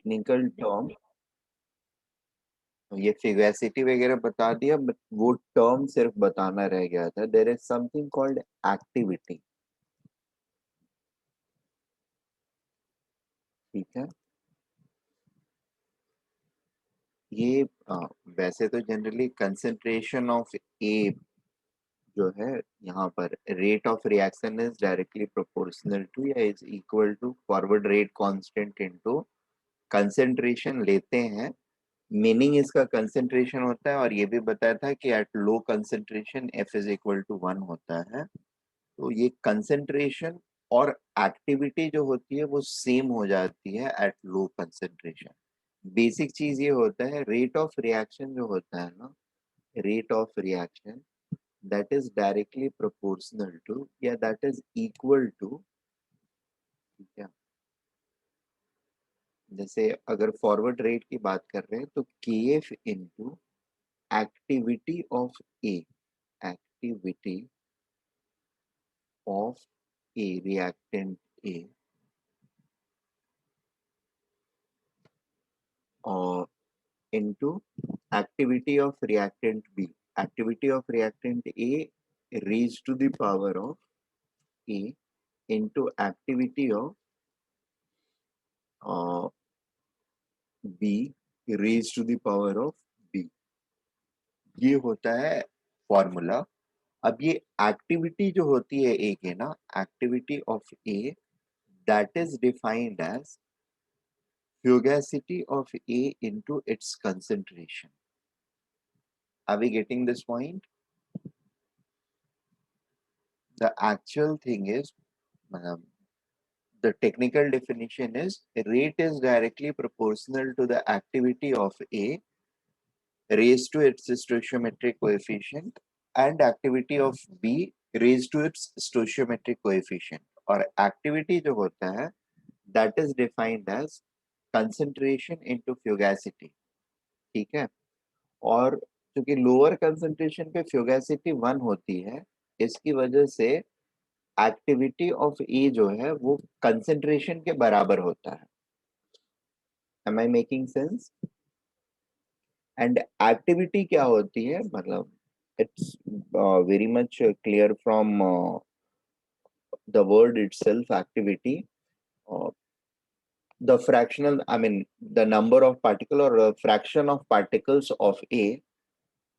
Technical term, ये फिगैसिटी वगैरह बता दिया, बट वो टर्म सिर्फ बताना रह गया था। There is something called activity. ठीक है, ये वैसे तो जनरली कंसेंट्रेशन ऑफ ए जो है, यहाँ पर rate of reaction is directly proportional to या is equal to forward rate constant into concentration लेते हैं। मीनिंग इसका कंसेंट्रेशन होता है, और ये भी बताया था कि at low concentration F is equal to 1 होता है। तो ये कंसेंट्रेशन और एक्टिविटी जो होती है वो सेम हो जाती है एट लो कंसेंट्रेशन। बेसिक चीज ये होता है, रेट ऑफ रिएक्शन जो होता है ना, rate of reaction that is directly proportional to या दैट इज इक्वल टू, ठीक है, जैसे अगर फॉरवर्ड रेट की बात कर रहे हैं तो के F into activity of A, activity of A reactant A, और into activity of reactant B. Activity of reactant A raised to the power of A into activity of uh, B raised to the power of B. ये होता है formula. अब ये activity जो होती है A के ना, activity of A that is defined as fugacity of A into its concentration. Are we getting this point? The actual thing is, the technical definition is rate is directly proportional to the activity of A raised to its stoichiometric coefficient and activity of B raised to its stoichiometric coefficient. और activity जो होता है that is defined as concentration into fugacity, ठीक है। और क्योंकि lower concentration पे फ्यूगैसिटी 1 होती है, इसकी वजह से एक्टिविटी ऑफ ए जो है वो कंसेंट्रेशन के बराबर होता है। Am I making sense? And activity क्या होती है, मतलब it's very much clear from the word itself, activity the fractional, I mean the number of particle or a fraction of particles of A,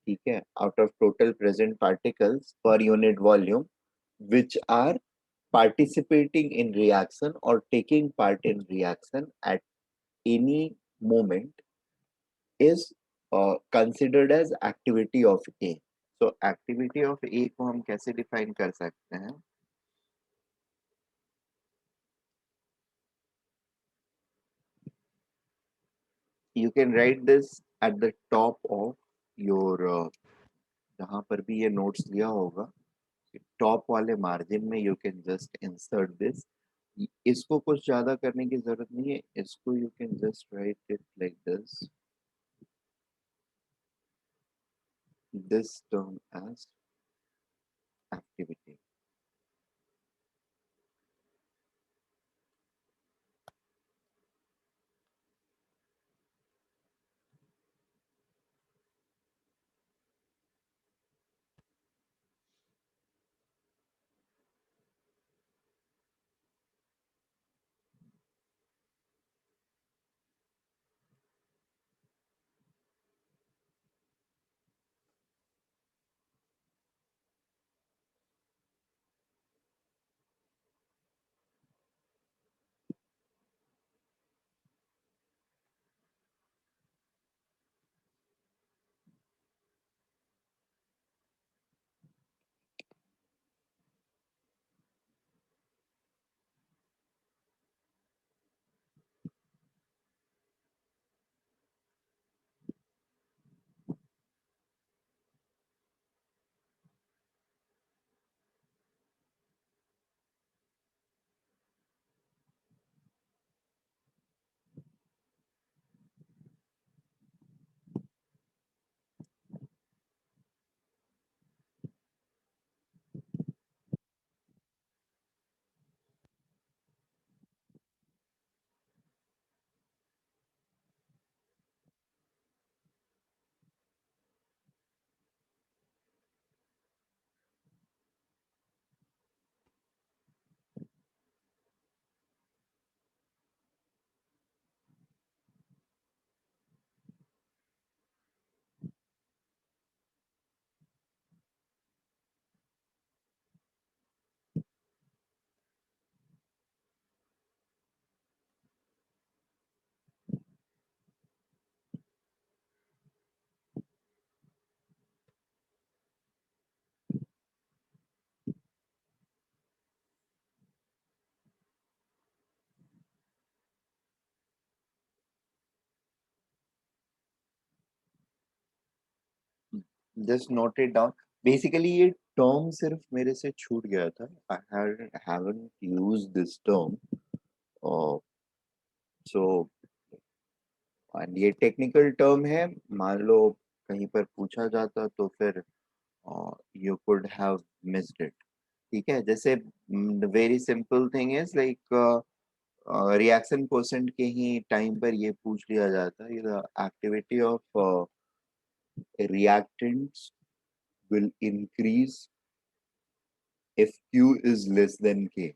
ठीक है, out of total present particles per unit volume which are participating in reaction or taking part in reaction at any moment is considered as activity of A. So activity of A को हम कैसे define कर सकते हैं? You can write this at the top of your जहाँ पर भी ये notes दिया होगा, टॉप वाले मार्जिन में you can just insert this. इसको कुछ ज्यादा करने की जरूरत नहीं है, इसको you can just write it like this term as activity. Just note it down. Basically ये टर्म सिर्फ मेरे से छूट गया था. I haven't used this term. So and ये टेक्निकल टर्म है. मान लो कहीं पर पूछा जाता तो फिर you could have missed it. ठीक है. जैसे very simple thing is like reaction quotient के ही टाइम पर ये पूछ लिया जाता है. The activity of reactants will increase if Q is less than K.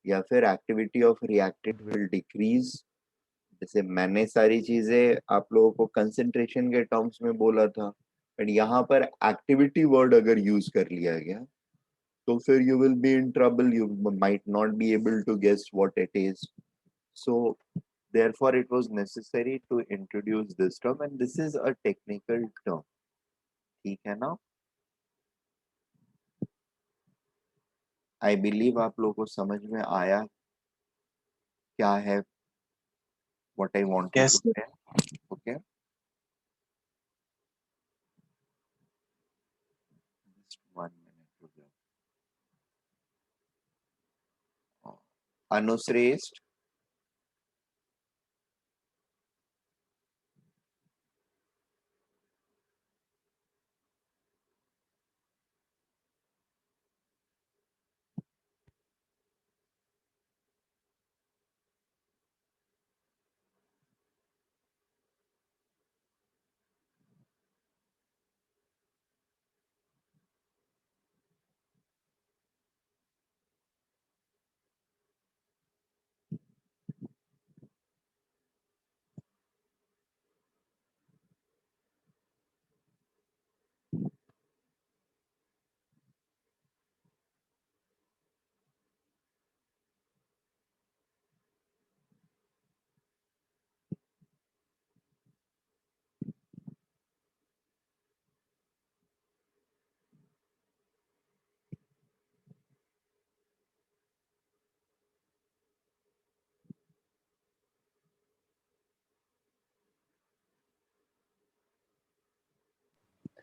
या फिर activity of reactant will decrease. जैसे मैंने सारी चीजें आप लोगों को कंसंट्रेशन के टर्म्स में बोला था, बट यहाँ पर एक्टिविटी वर्ड अगर यूज कर लिया गया तो फिर you will be in trouble. You might not be able to guess what it is. So therefore it was necessary to introduce this term, and this is a technical term. ठीक है ना. I believe आप लोगों को समझ में आया क्या है what I wanted Yes, to sir. say. Okay. Just 1 minute to go. Anushrestha.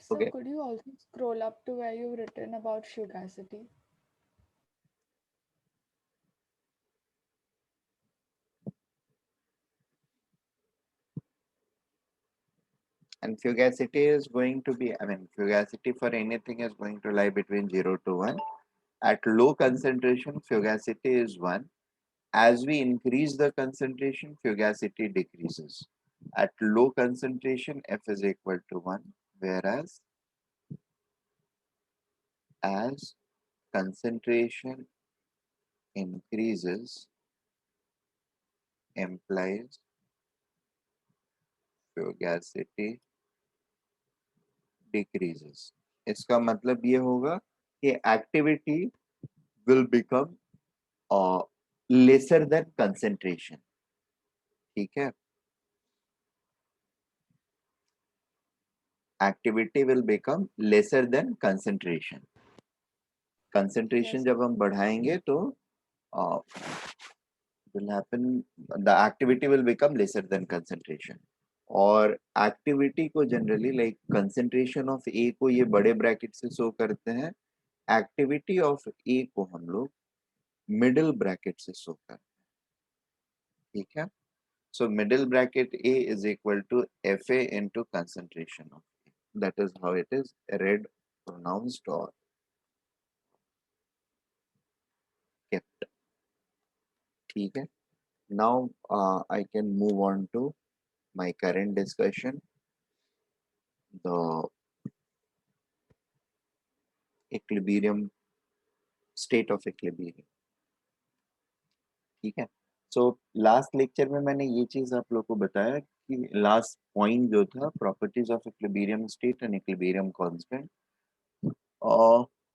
Sir, Okay. could you also scroll up to where you've written about fugacity? And fugacity is going to be, I mean, fugacity for anything is going to lie between 0 to 1. At low concentration, fugacity is 1. As we increase the concentration, fugacity decreases. At low concentration, F is equal to 1, whereas as concentration increases implies fugacity decreases. इसका मतलब ये होगा कि activity will become lesser than concentration. ठीक है. Activity will become lesser than concentration. Concentration Yes. जब हम बढ़ाएंगे तो will happen, the activity will become lesser than concentration. और एक्टिविटी को जनरली लाइक कंसेंट्रेशन ऑफ ए को ये बड़े ब्रैकेट से शो करते हैं. एक्टिविटी ऑफ ए को हम लोग मिडिल ब्रैकेट से शो करते हैं. ठीक है. So middle bracket A is equal to F A into concentration of A. That is how it is read, pronounced और केप्ट. ठीक है. Now I can move on to my current discussion, the equilibrium, state of equilibrium. ठीक है. So last lecture में मैंने ये चीज आप लोग को बताया कि लास्ट पॉइंट जो था, properties of equilibrium state and equilibrium constant.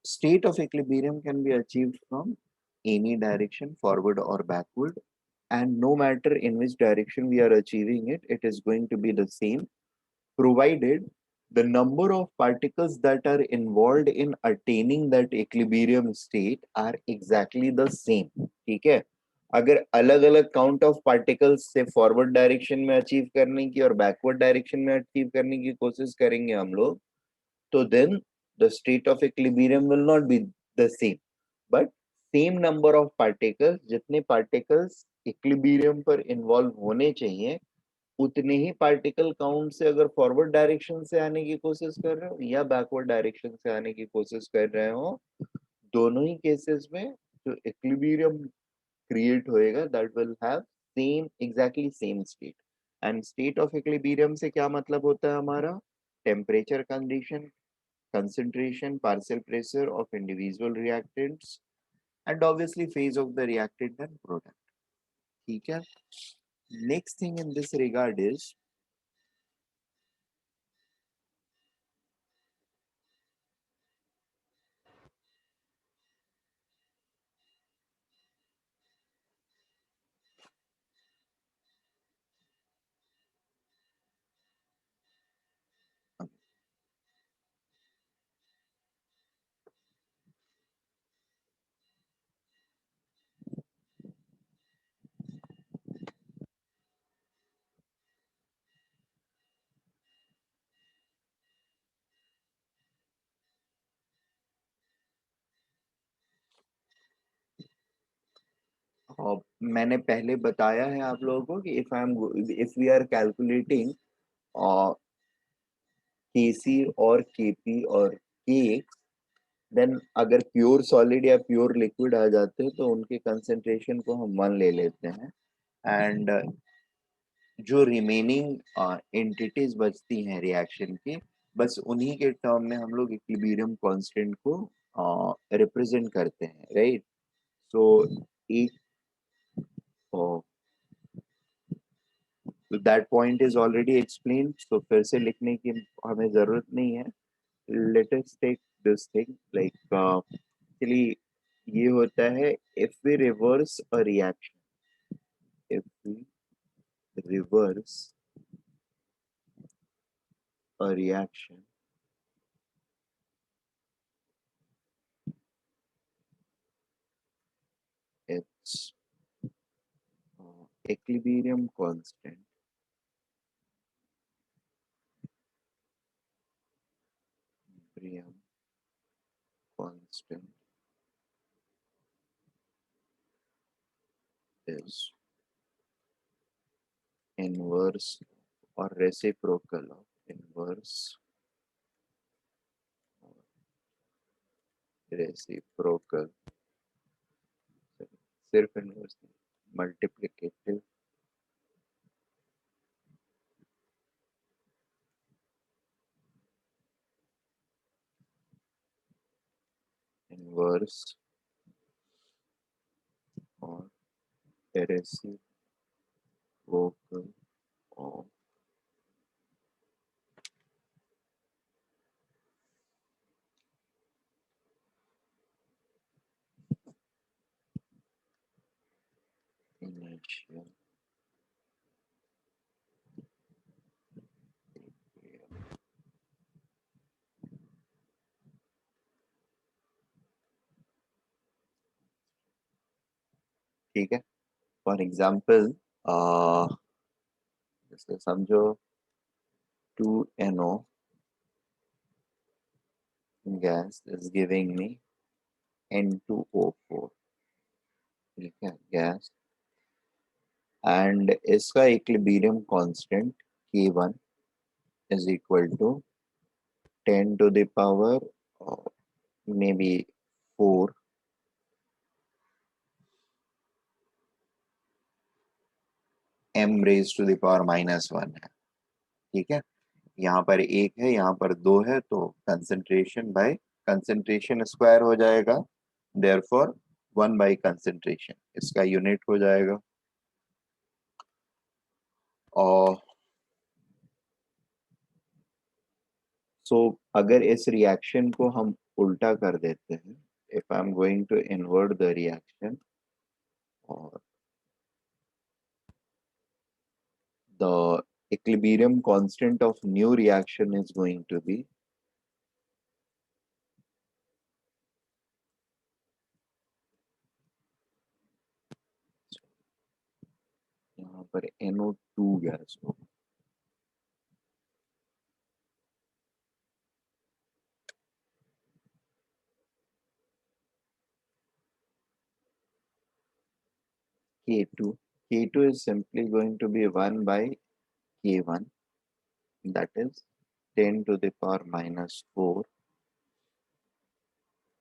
State of equilibrium can be achieved from any direction, forward or backward, and no matter in which direction we are achieving it, it is going to be the same, provided the number of particles that are involved in attaining that equilibrium state are exactly the same. ठीक है. अगर अलग अलग count of particles से forward direction में achieve करने की और बैकवर्ड डायरेक्शन में अचीव करने की कोशिश करेंगे हम लोग, तो then the state of equilibrium will not be the same, but same number of particles, जितने particles equilibrium पर involve होने चाहिए उतने ही पार्टिकल काउंट से अगर फॉरवर्ड डायरेक्शन से आने की कोशिश कर रहे हो या बैकवर्ड डायरेक्शन से आने की कोशिश कर रहे हो, दोनों ही केसेस में जो इक्विलिब्रियम क्रिएट होएगा that will have same exactly same state. And state of equilibrium से क्या मतलब होता है हमारा? Temperature condition, concentration, partial pressure of individual reactants, and obviously phase of the reactant and product. ठीक है. Next thing in this regard is मैंने पहले बताया है आप लोगों को कि इफ वी आर कैलकुलेटिंग केसी और केपी और के, देन अगर प्योर सॉलिड या प्योर लिक्विड आ जाते हैं तो उनके कंसेंट्रेशन को हम 1 ले लेते हैं. एंड जो रिमेनिंग एंटिटीज बचती हैं रिएक्शन की, बस उन्हीं के टर्म में हम लोग इक्विलिब्रियम कांस्टेंट को रिप्रेजेंट करते हैं, राइट? सो एक that point is already explained, तो फिर से लिखने की हमें जरूरत नहीं है. Let us take this thing like actually ये होता है if we reverse a reaction, if we reverse a reaction, its equilibrium constant equilibrium constant is inverse or reciprocal of inverse or reciprocal, सिर्फ inverse नहीं, multiplicative inverse or reciprocal of initial equilibrium. ठीक है. For example जैसे समझो 2NO gas is giving me N2O4, ठीक है, gas. And इसका equilibrium constant K1 is equal to 10 to the power maybe 4 m raised to the power -1 है. ठीक है. यहाँ पर एक है, यहाँ पर दो है, तो कंसंट्रेशन बाय कंसंट्रेशन स्क्वायर हो जाएगा, देयरफॉर 1 बाय कंसंट्रेशन इसका यूनिट हो जाएगा. और सो अगर इस रिएक्शन को हम उल्टा कर देते हैं, if I'm going to invert the reaction, or the equilibrium constant of new reaction is going to be यहाँ पर NO2 गैस होगा. K2. K2 is simply going to be 1 by K1, that is 10 to the power minus 4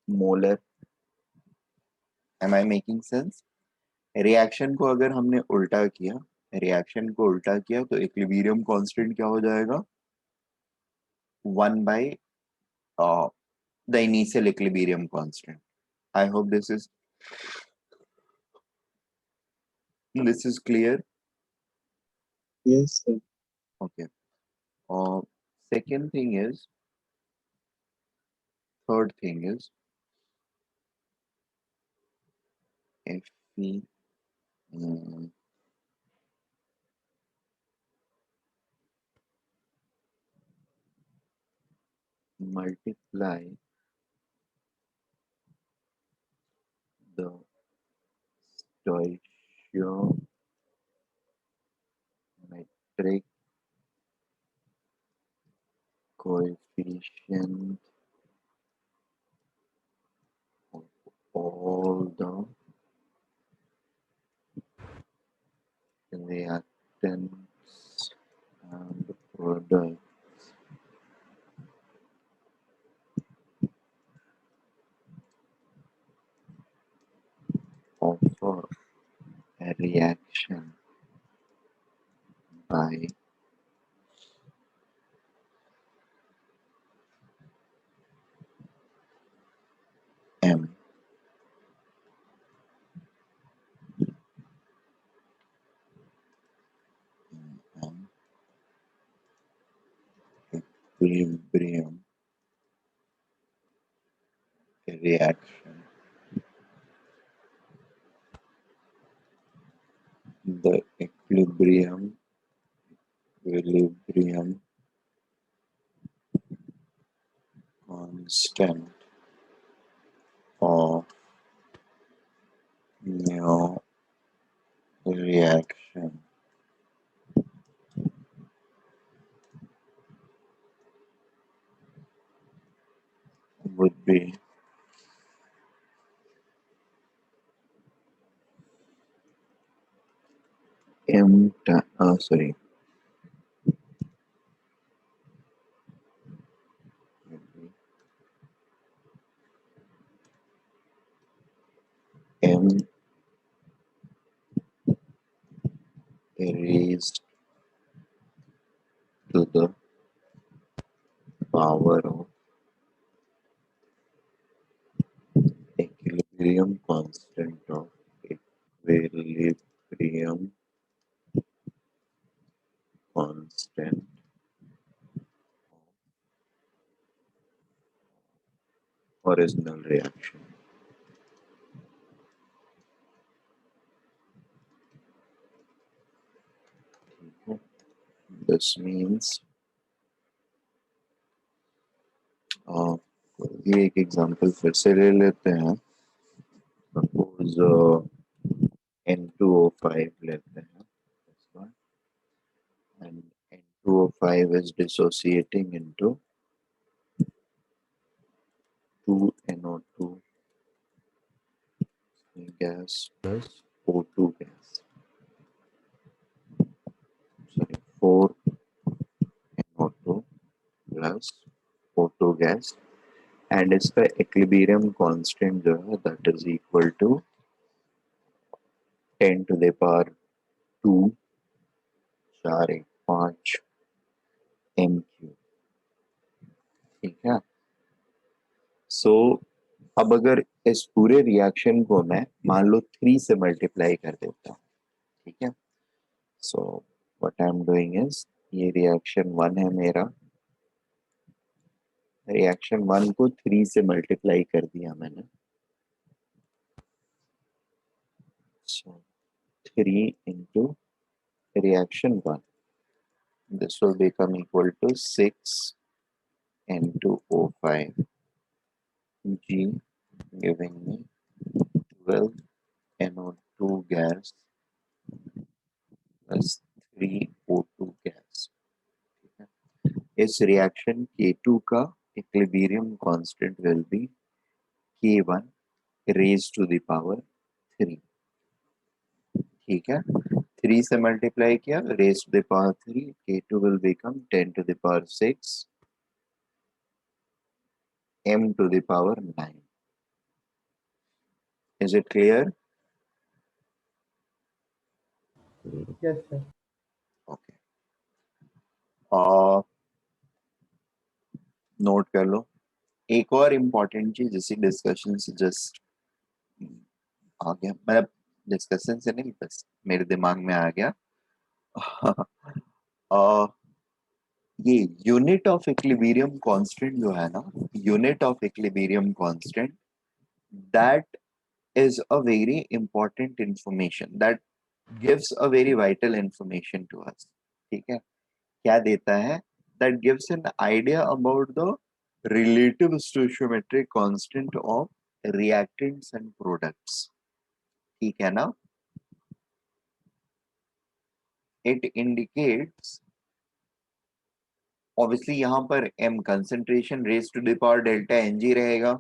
molar. Am I making sense? Reaction को अगर हमने उल्टा किया, reaction को उल्टा किया तो इक्विलिब्रियम कांस्टेंट क्या हो जाएगा? 1 by the initial equilibrium constant. I hope this is clear. Yes, sir. Okay. Second thing is, third thing is, if we multiply the stoichiometric coefficient of all the reactants and products of a reaction by M. M equilibrium reaction. The equilibrium constant of new reaction would be M raised to the power of equilibrium constant of equilibrium constant original reaction. This means ये एक example फिर से ले लेते हैं. Suppose N2O5 लेते हैं, this one, and N2O5 is dissociating into 2NO2 gas plus O2 gas. Sorry, 4NO2 plus O2 gas, and इसका equilibrium constant जो है that is equal to 10 to the power 2 4 1 5 MQ. ठीक है. सो अब अगर इस पूरे रिएक्शन को मैं मान लो 3 से मल्टीप्लाई कर देता हूँ, ठीक है. So what I am doing is, ये रिएक्शन 1 है मेरा, रिएक्शन 1 को 3 से मल्टीप्लाई कर दिया मैंने. सो 3 into reaction 1, this will become equal to 6 N2O5 G, giving me 12 NO2 gas plus 3 O2 gas. इस रिएक्शन K2 का equilibrium constant will be K1 raised to the power 3. ठीक है, 3 से मल्टीप्लाई किया, raise to the power 3, k2 will become 10 to the power 6 m to the power 9. Is it clear? Yes, sir. Okay. Note कर लो। एक और important चीज इसी discussion से जस्ट आ गया, मतलब डिस्कशन से नहीं, बस मेरे दिमाग में आ गया। ये यूनिट ऑफ इक्विलिब्रियम कांस्टेंट जो है ना, unit of equilibrium constant, that is a very important information, that gives a very vital information to us। ठीक है, क्या देता है? that gives an idea about the relative stoichiometric constant of reactants and products। ठीक है ना? it indicates, obviously यहाँ पर m concentration raised to the power delta Ng रहेगा।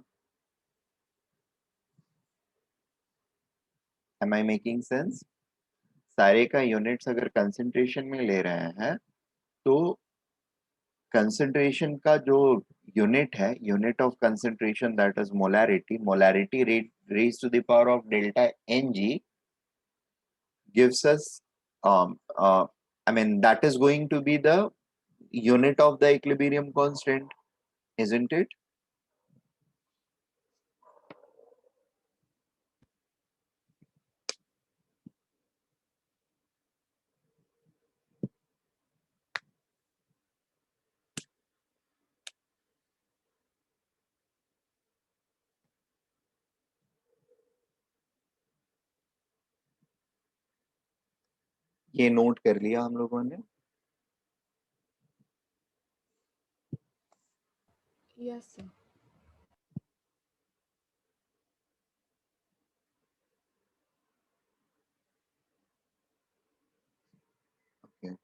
am I making sense? सारे का यूनिट्स अगर कंसंट्रेशन में ले रहे हैं तो कंसंट्रेशन का जो यूनिट है, unit of concentration, that is molarity, molarity rate raise to the power of delta Ng gives us I mean that is going to be the unit of the equilibrium constant, isn't it? ये note कर लिया हम लोगों ने? Yes, sir. Okay.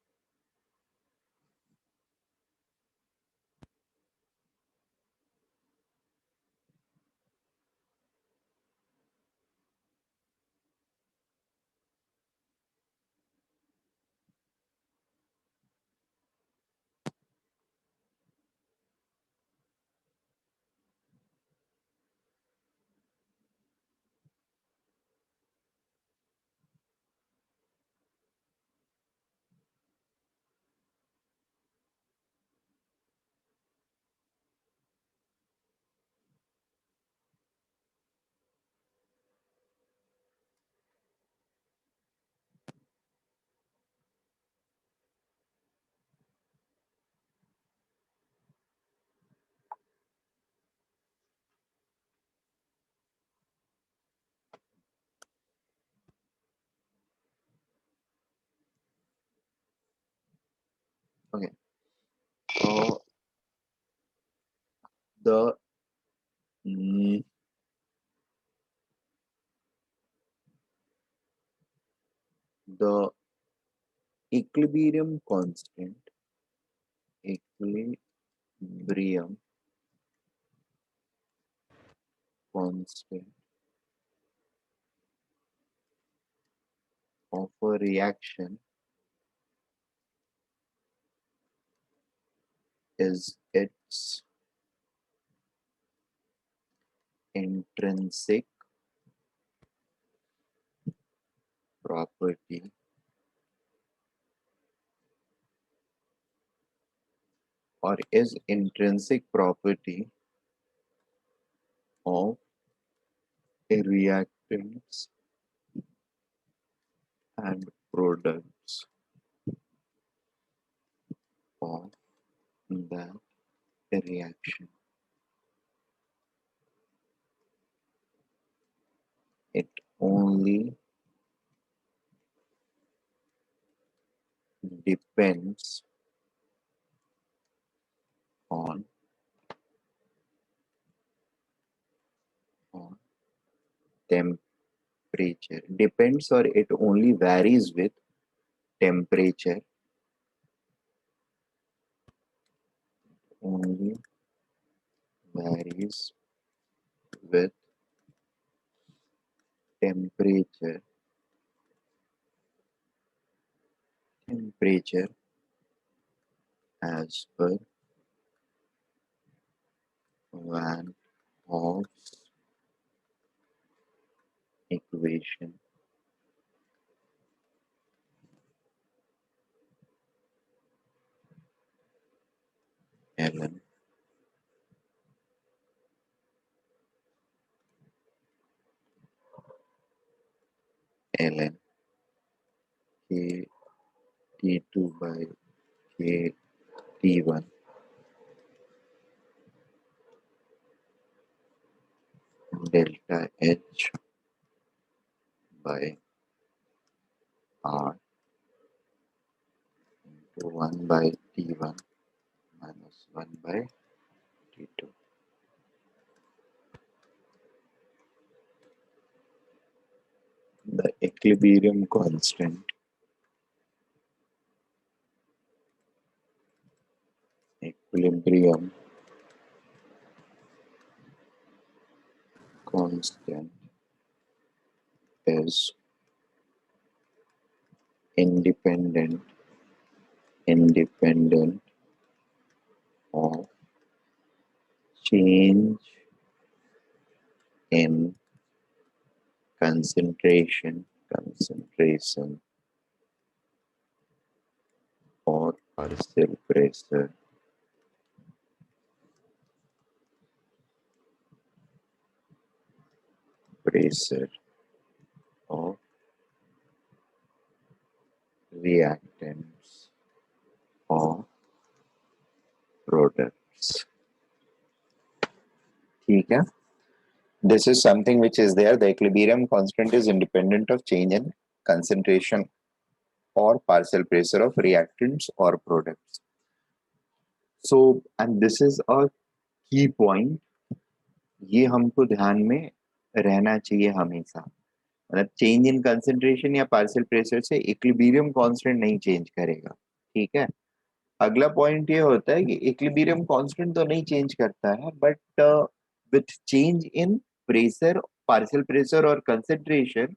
Okay, so the mm, the equilibrium constant, equilibrium constant of a reaction is its intrinsic property or is intrinsic property of reactants and products of that reaction. It only depends on on temperature. Depends, or it only varies with temperature. Only varies with temperature temperature as per Van Hoff's equation ln k T2 by k T1 delta H by R into 1 by T1 minus 1 by T2. The equilibrium constant is independent of change in concentration or partial pressure of reactants or products. ठीक है? This is something which is there. The equilibrium constant is independent of change in concentration or partial pressure of reactants or products. So, and this is a key point. ये हमको ध्यान में रहना चाहिए हमेशा. मतलब चेंज इन कंसंट्रेशन या partial pressure से इक्विलिब्रियम कांस्टेंट नहीं चेंज करेगा. ठीक है. अगला पॉइंट ये होता है कि इक्विलिब्रियम कांस्टेंट तो नहीं चेंज करता है, but with change in pressure, partial pressure और concentration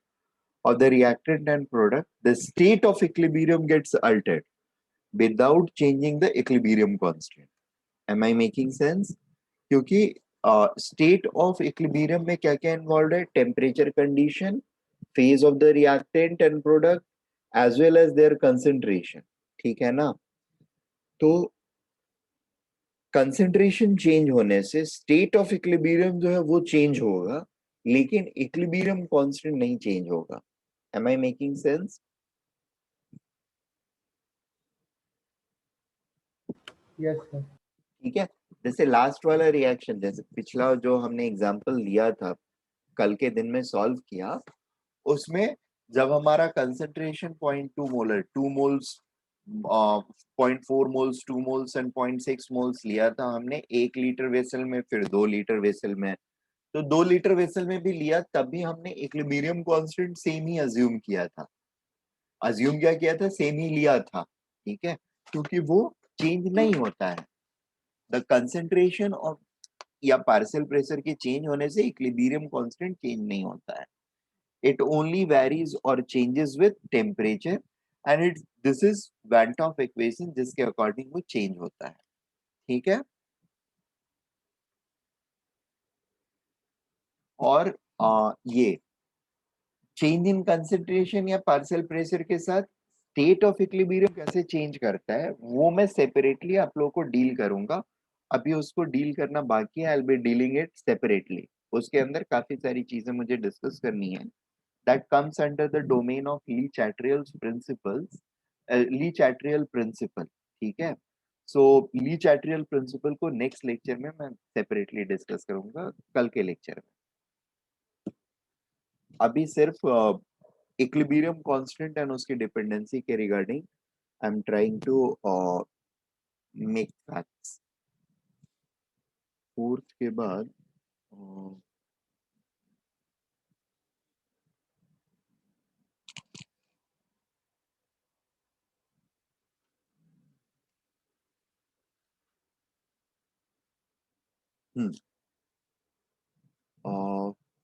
of the reactant and product, the state of equilibrium gets altered without changing the equilibrium constant. Am I making sense? क्योंकि state of equilibrium में क्या क्या involved है? Temperature condition, phase of the reactant and product, as well as their concentration. ठीक है ना? तो concentration change होने से state of equilibrium जो है वो change होगा, लेकिन equilibrium constant नहीं change होगा. Am I making sense? Yes, sir. ठीक है. जैसे लास्ट वाला रिएक्शन, जैसे पिछला जो हमने एग्जांपल लिया था, कल के दिन में सॉल्व किया, उसमें जब हमारा concentration 0.2 molar, 2 moles, 0.4 moles, 2 moles and 0.6 moles लिया था हमने 1 लीटर वेसल में, फिर 2 लीटर वेसल में. तो 2 लीटर वेसल में भी लिया, तब भी हमने इक्विलिब्रियम कांस्टेंट सेम ही अज्यूम किया था. अज्यूम क्या किया था? सेम ही लिया था. ठीक है, क्योंकि वो चेंज नहीं होता है. द कंसंट्रेशन ऑफ या पार्शियल प्रेशर के चेंज होने से इक्विलिब्रियम कांस्टेंट चेंज नहीं होता है. इट ओनली वेरीज और changes with temperature, and it this is van't Hoff equation जिसके अकॉर्डिंग वो चेंज होता है. ठीक है. और ये चेंज इन कंसंट्रेशन या पार्शियल प्रेशर के साथ स्टेट ऑफ इक्विलिब्रियम कैसे चेंज करता है, वो मैं सेपरेटली आप लोगों को डील करूंगा. अभी उसको डील करना बाकी है. I will be dealing it separately. उसके अंदर काफी सारी चीजें मुझे डिस्कस करनी है. That comes under the domain of Le Chatelier's principles, Le Chatelier principle. ठीक है. सो ली चैटरियल प्रिंसिपल को नेक्स्ट लेक्चर में मैं सेपरेटली डिस्कस करूंगा, कल के लेक्चर में. अभी सिर्फ इक्विलिब्रियम कांस्टेंट एंड उसकी डिपेंडेंसी के regarding I am trying to make facts. Fourth के बाद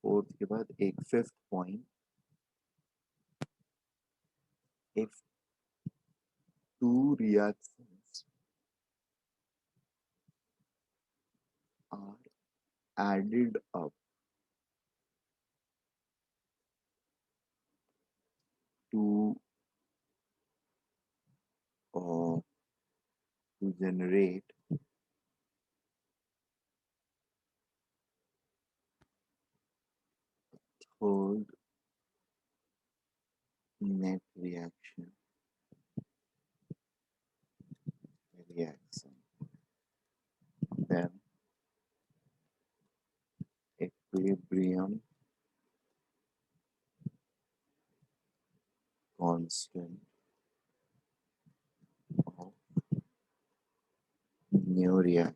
फोर्थ के बाद एक fifth point, if two reactions are added up to uh, to generate third net reaction. Then equilibrium constant of new reaction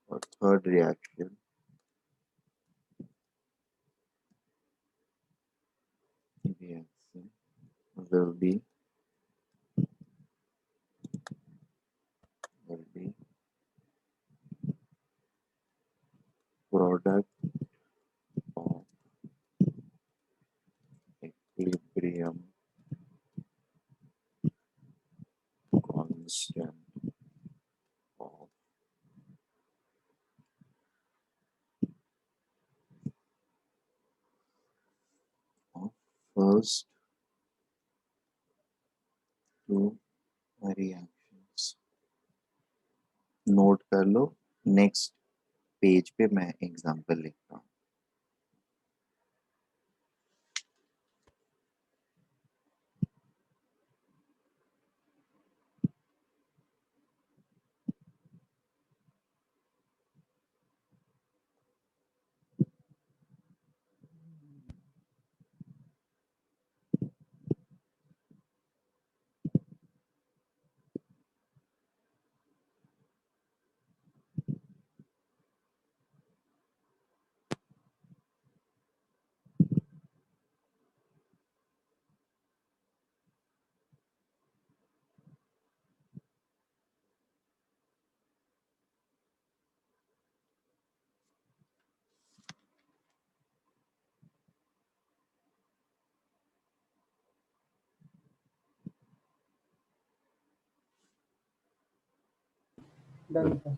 or third reaction will be product of equilibrium constant of first two reactions. Note कर लो, next page पे मैं example लिखता हूँ. Done, sir.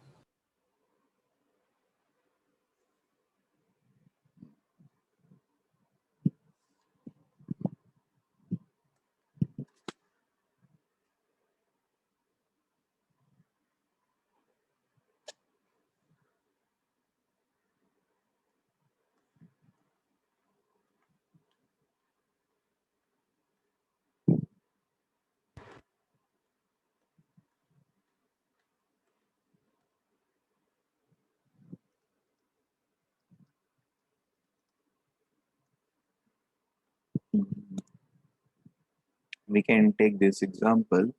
We can take this example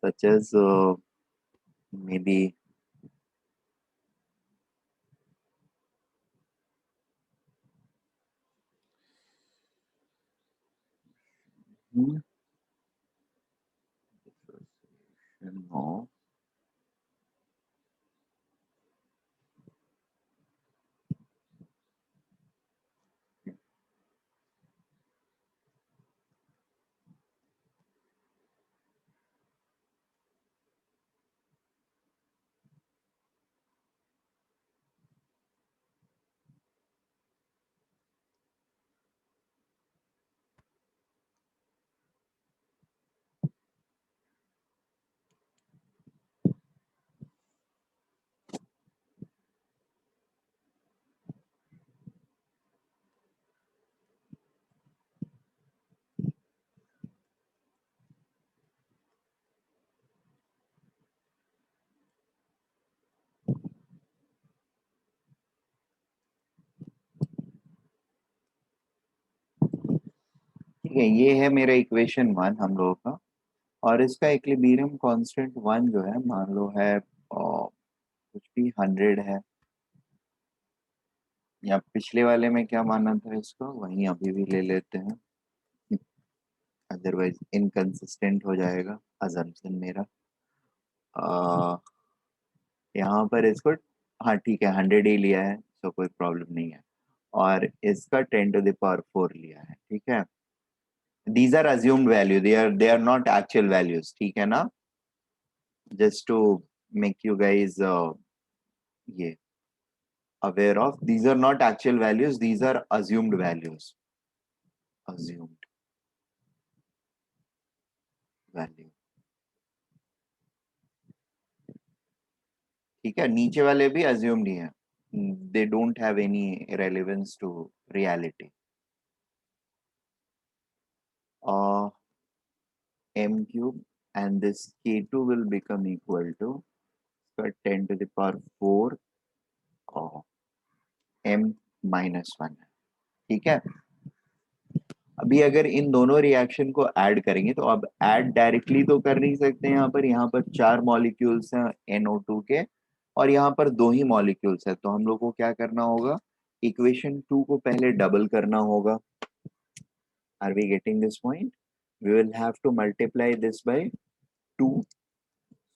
such as maybe dissociation of ठीक है. ये है मेरा इक्वेशन 1 हम लोगों का, और इसका इक्विलिब्रियम कांस्टेंट 1 जो है मान लो है कुछ भी 100 है, या पिछले वाले में क्या माना था इसको वही अभी भी ले लेते हैं, अदरवाइज इनकंसिस्टेंट हो जाएगा अजम्पशन मेरा. यहाँ पर इसको हाँ ठीक है 100 ही लिया है, तो कोई प्रॉब्लम नहीं है, और इसका 10⁴ लिया है. ठीक है. These are assumed value, they are not actual values. ठीक है ना. just to make you guys yeah, aware of, these are not actual values, these are assumed values. Assumed value. ठीक है, नीचे वाले भी assumed ही हैं, they don't have any relevance to reality. M cube and this K2 will become equal to 10 to the power 4 M minus 1 है, ठीक है। अभी अगर इन दोनों रिएक्शन को ऐड करेंगे तो अब ऐड डायरेक्टली तो कर नहीं सकते, यहाँ पर 4 मॉलिक्यूल्स हैं NO2 के और यहाँ पर 2 ही मॉलिक्यूल्स है, तो हम लोग को क्या करना होगा, इक्वेशन 2 को पहले डबल करना होगा। Are we getting this point? We will have to multiply this by 2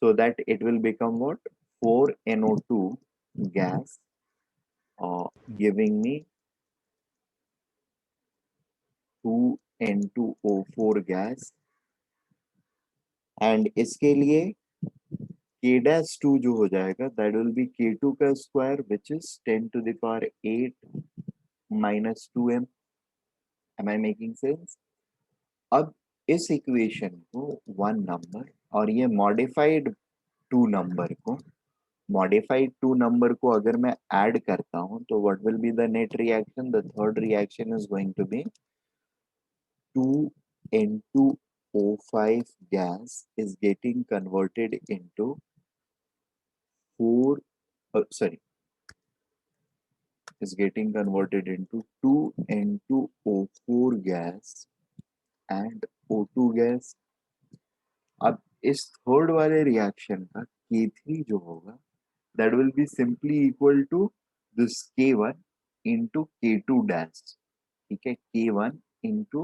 so that it will become what, 4NO2 gas giving me 2N2O4 gas, and इसके लिए K-2 जो हो जाएगा that will be K2 का square which is 10 to the power 8 minus 2M. Am I making sense? अब इस equation को 1 number और ये मॉडिफाइड 2 नंबर को अगर मैं ऐड करता हूं तो what will be the net reaction? The third reaction is going to be 2N2O5 gas is getting converted into 2N2O4 gas and O2 gas. अब इस थर्ड वाले रिएक्शन का K3 जो होगा that will be simply equal to this K1 into K2 dash, ठीक है, K1 into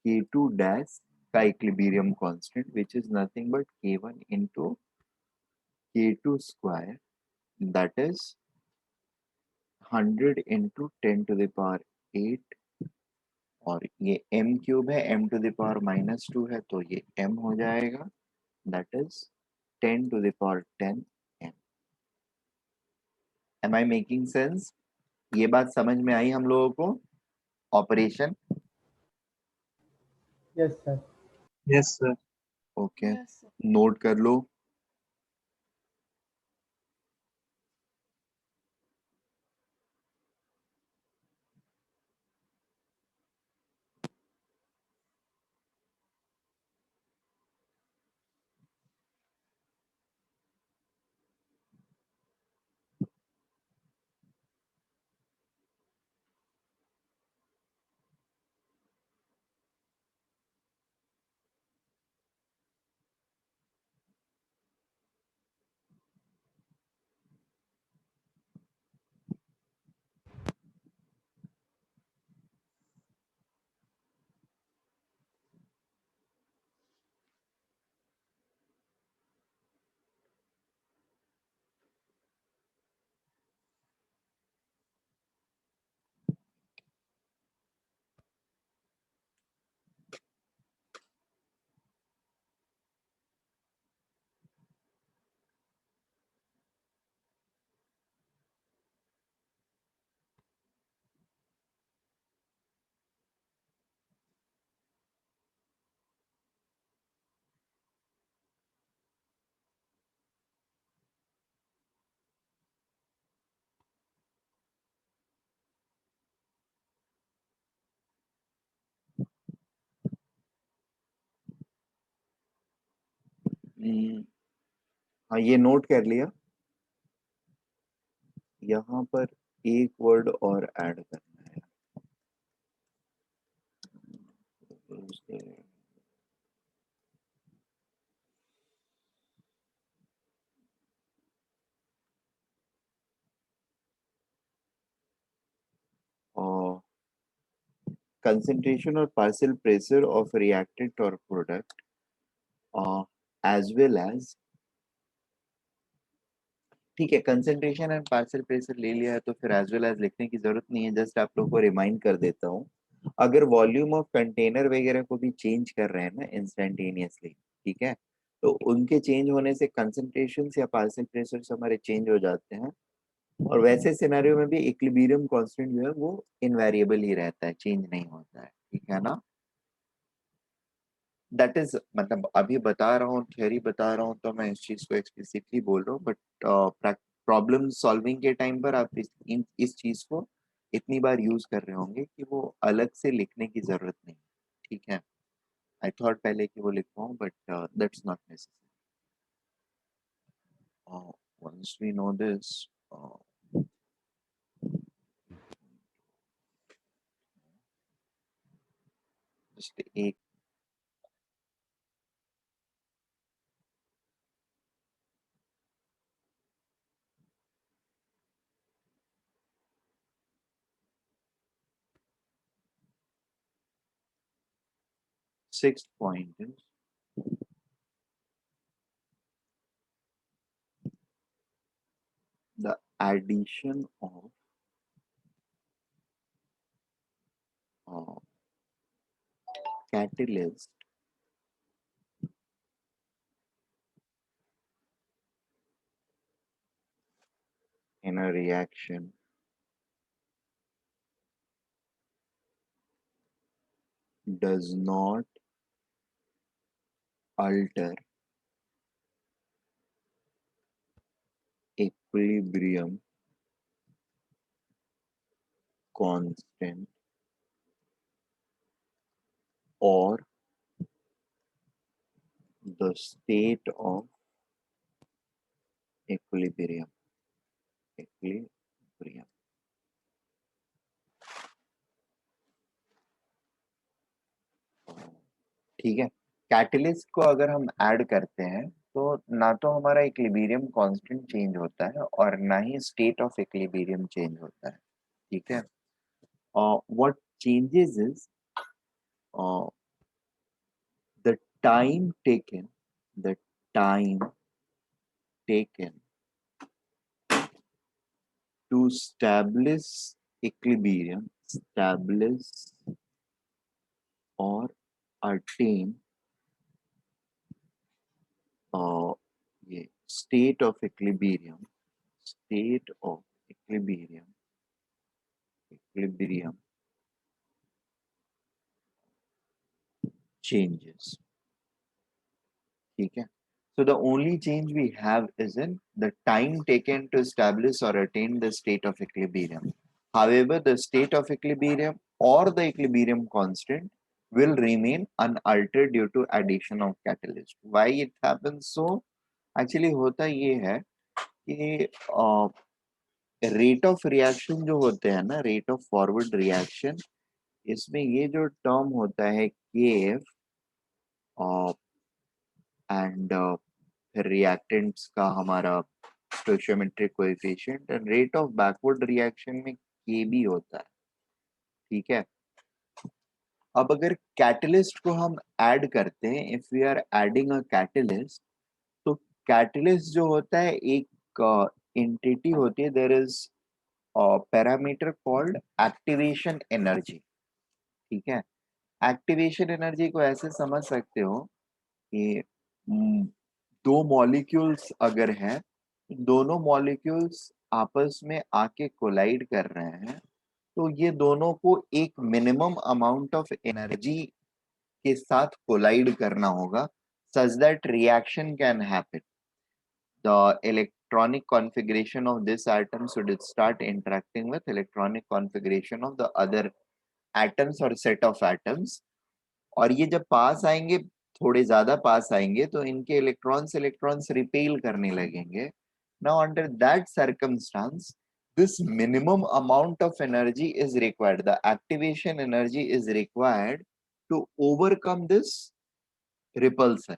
K2 dash का equilibrium constant which is nothing but K1 into K2 square, that is 100 into 10 to the power 8 और ये m cube है, m to the power minus 2 है तो ये m हो जाएगा, that is 10 to the power 10 m. Am I making sense? ये बात समझ में आई हम लोगों को? Operation Yes, sir. Yes, sir. Okay, Yes, sir. Note कर लो। हाँ, ये नोट कर लिया। यहाँ पर एक वर्ड और ऐड करना है। और concentration or partial pressure of reactant or product as well as, ठीक है, कंसेंट्रेशन एंड पार्शियल प्रेशर ले लिया है तो फिर एज वेल एज लिखने की जरूरत नहीं है, जस्ट आप लोग को रिमाइंड कर देता हूँ। अगर वॉल्यूम ऑफ कंटेनर वगैरह को भी चेंज कर रहे हैं ना इंस्टेंटेनियसली, ठीक है, तो उनके चेंज होने से कंसंट्रेशन या पार्शियल प्रेशर हमारे चेंज हो जाते हैं, और वैसे सिनेरियो में भी इक्विलिब्रियम कांस्टेंट जो है वो इनवेरिएबल ही रहता है, चेंज नहीं होता है, ठीक है ना। दैट इज मतलब अभी बता रहा हूँ, थियोरी बता रहा हूँ तो मैं इस चीज को एक्सप्लिसिटली बोल रहा हूँ, बट प्रॉब्लम सॉल्विंग के टाइम पर आप इस चीज को इतनी बार यूज कर रहे होंगे कि वो अलग से लिखने की जरूरत नहीं, ठीक है। आई थॉट पहले कि वो लिखवाऊं, but that's not necessary. Once we know this, just एक 6th point is the addition of uh, catalyst in a reaction does not alter equilibrium constant or the state of equilibrium. Equilibrium. ठीक है, catalyst को अगर हम add करते हैं तो ना तो हमारा इक्विलिब्रियम कांस्टेंट चेंज होता है और ना ही स्टेट ऑफ इक्विलिब्रियम चेंज होता है, ठीक है। What changes is the time taken the time taken to establish or attain ये state of equilibrium equilibrium changes, ठीक है। So the only change we have is in the time taken to establish or attain the state of equilibrium. However, the state of equilibrium or the equilibrium constant will remain unaltered due to addition of catalyst. Why it happens so? Actually होता ये है कि rate of reaction जो होते हैं ना, rate of forward reaction, इसमें ये जो टर्म होता है KF एंड रिएक्टेंट्स का हमारा stoichiometric coefficient and rate of backward reaction में KB होता है, ठीक है। अब अगर कैटलिस्ट को हम ऐड करते हैं, if we are adding a catalyst, तो कैटलिस्ट जो होता है एक एंटिटी होती है, there is parameter called activation energy, ठीक है। एक्टिवेशन एनर्जी को ऐसे समझ सकते हो कि दो मॉलिक्यूल्स अगर हैं, दोनों मॉलिक्यूल्स आपस में आके कोलाइड कर रहे हैं, तो ये दोनों को एक मिनिमम अमाउंट ऑफ एनर्जी के साथ कोलाइड करना होगा such that reaction can happen. The electronic configuration of this atom should start interacting with electronic configuration of the other atoms or set of atoms. और ये जब पास आएंगे, थोड़े ज्यादा पास आएंगे, तो इनके इलेक्ट्रॉन्स रिपेल करने लगेंगे. Now under that circumstance, this minimum amount of energy is required. The activation energy is required to overcome this repulsion.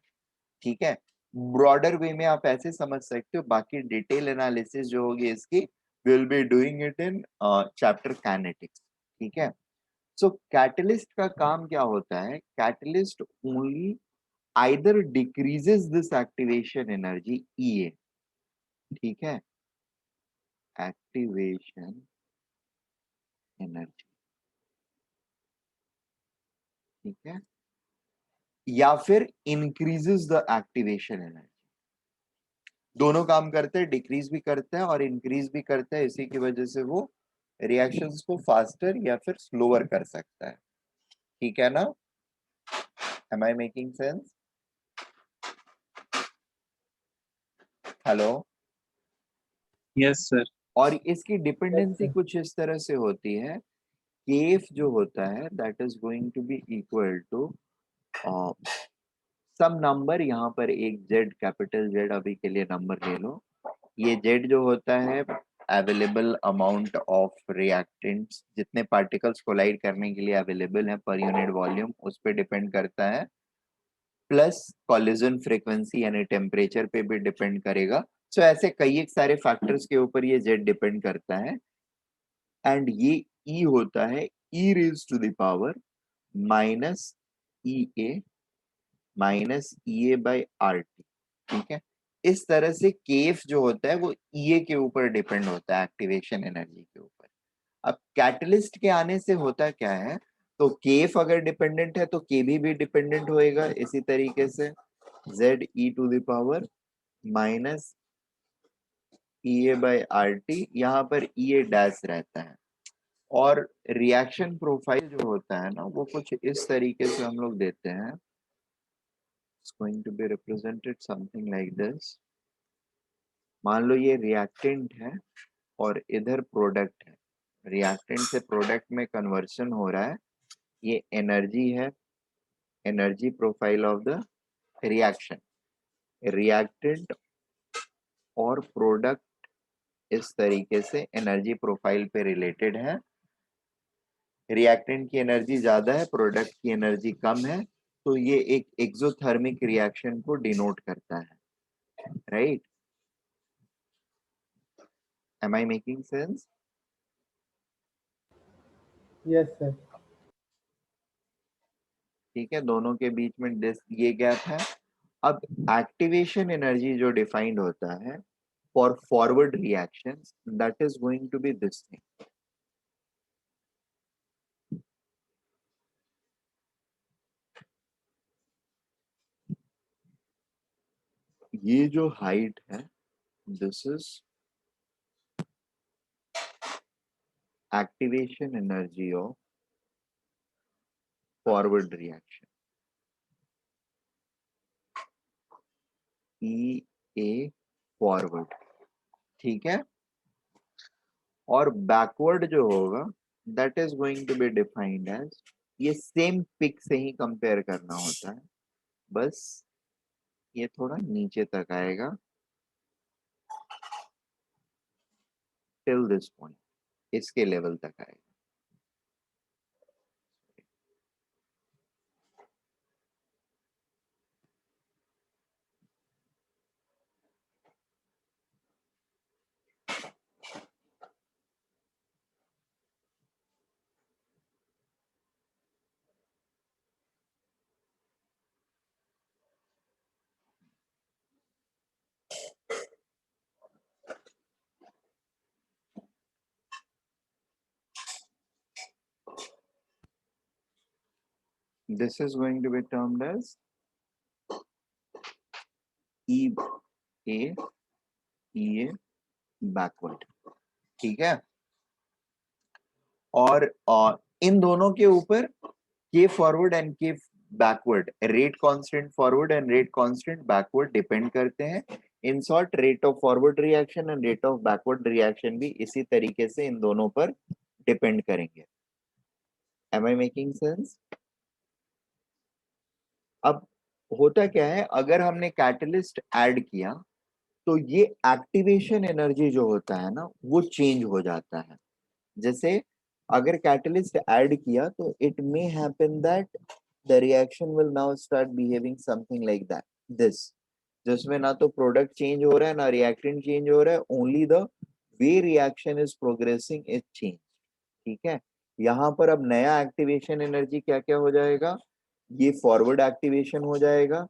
ठीक है, ब्रॉडर वे में आप ऐसे समझ सकते हो. बाकी डिटेल एनालिसिस जो होगी इसकी will be doing it in chapter kinetics, ठीक है. सो कैटलिस्ट का काम क्या होता है? Catalyst only either decreases this activation energy EA, ठीक है, एक्टिवेशन एनर्जी, ठीक है. या फिर इंक्रीजेस द एक्टिवेशन एनर्जी। दोनों काम करते हैं, डिक्रीज भी करता है और इंक्रीज भी करता है, इसी की वजह से वो रिएक्शंस को फास्टर या फिर स्लोअर कर सकता है। ठीक है ना? Am I making sense? Hello? Yes, sir. और इसकी Yes, डिपेंडेंसी sir. कुछ इस तरह से होती है, केफ जो होता है that is going to be equal to some number, यहाँ पर एक जेड, कैपिटल जेड अभी के लिए नंबर ले लो। ये जेड जो होता है अवेलेबल अमाउंट ऑफ रिएक्टेंट्स, जितने पार्टिकल्स कोलाइड करने के लिए अवेलेबल है पर यूनिट वॉल्यूम, उस पर डिपेंड करता है, प्लस कॉलिजन फ्रीक्वेंसी यानी टेम्परेचर पे भी डिपेंड करेगा। सो ऐसे कई एक सारे फैक्टर्स के ऊपर ये जेड डिपेंड करता है। एंड ये ई होता है e raise to the power minus E A minus E A by R T. ठीक है, इस तरह से केफ जो होता है वो ई ए के ऊपर डिपेंड होता है, एक्टिवेशन एनर्जी के ऊपर। अब कैटलिस्ट के आने से होता क्या है, तो केफ अगर डिपेंडेंट है तो केबी भी डिपेंडेंट होएगा इसी तरीके से, Z e to the power minus E A by R T, यहाँ पर ई ए डैश रहता है। और रिएक्शन प्रोफाइल जो होता है ना वो कुछ इस तरीके से हम लोग देते हैं, it's going to be represented something like this. मान लो ये रिएक्टेंट है और इधर प्रोडक्ट है, रिएक्टेंट से प्रोडक्ट में कन्वर्शन हो रहा है, ये एनर्जी है, energy profile of the reaction. Reactant और प्रोडक्ट इस तरीके से एनर्जी प्रोफाइल पे रिलेटेड है। रिएक्टेंट की एनर्जी ज्यादा है, प्रोडक्ट की एनर्जी कम है, तो ये एक एक्सोथर्मिक रिएक्शन को डिनोट करता है, right? Am I making sense? Yes, sir. ठीक है, दोनों के बीच में ये गैप है। अब एक्टिवेशन एनर्जी जो डिफाइंड होता है for forward reactions, that is going to be this thing. ये जो हाइट है, this is activation energy of forward reaction, E A forward. ठीक है, और बैकवर्ड जो होगा that is going to be defined as, ये सेम पिक से ही कंपेयर करना होता है, बस ये थोड़ा नीचे तक आएगा टिल दिस पॉइंट, इसके लेवल तक आएगा। This is going to be termed as E A E A backward। ठीक है, और इन दोनों के ऊपर K forward and K backward, rate constant forward and rate constant backward depend करते हैं। In short, rate of forward reaction and rate of backward reaction भी इसी तरीके से इन दोनों पर डिपेंड करेंगे। Am I making sense? अब होता क्या है, अगर हमने कैटलिस्ट ऐड किया तो ये एक्टिवेशन एनर्जी जो होता है ना वो चेंज हो जाता है। जैसे अगर कैटलिस्ट ऐड किया तो it may happen that the reaction will now start behaving something like that, this, जिसमें ना तो प्रोडक्ट चेंज हो रहा है ना रिएक्टेंट चेंज हो रहा है, only the way reaction is progressing is change. ठीक है, यहाँ पर अब नया एक्टिवेशन एनर्जी क्या क्या हो जाएगा, ये फॉरवर्ड एक्टिवेशन हो जाएगा,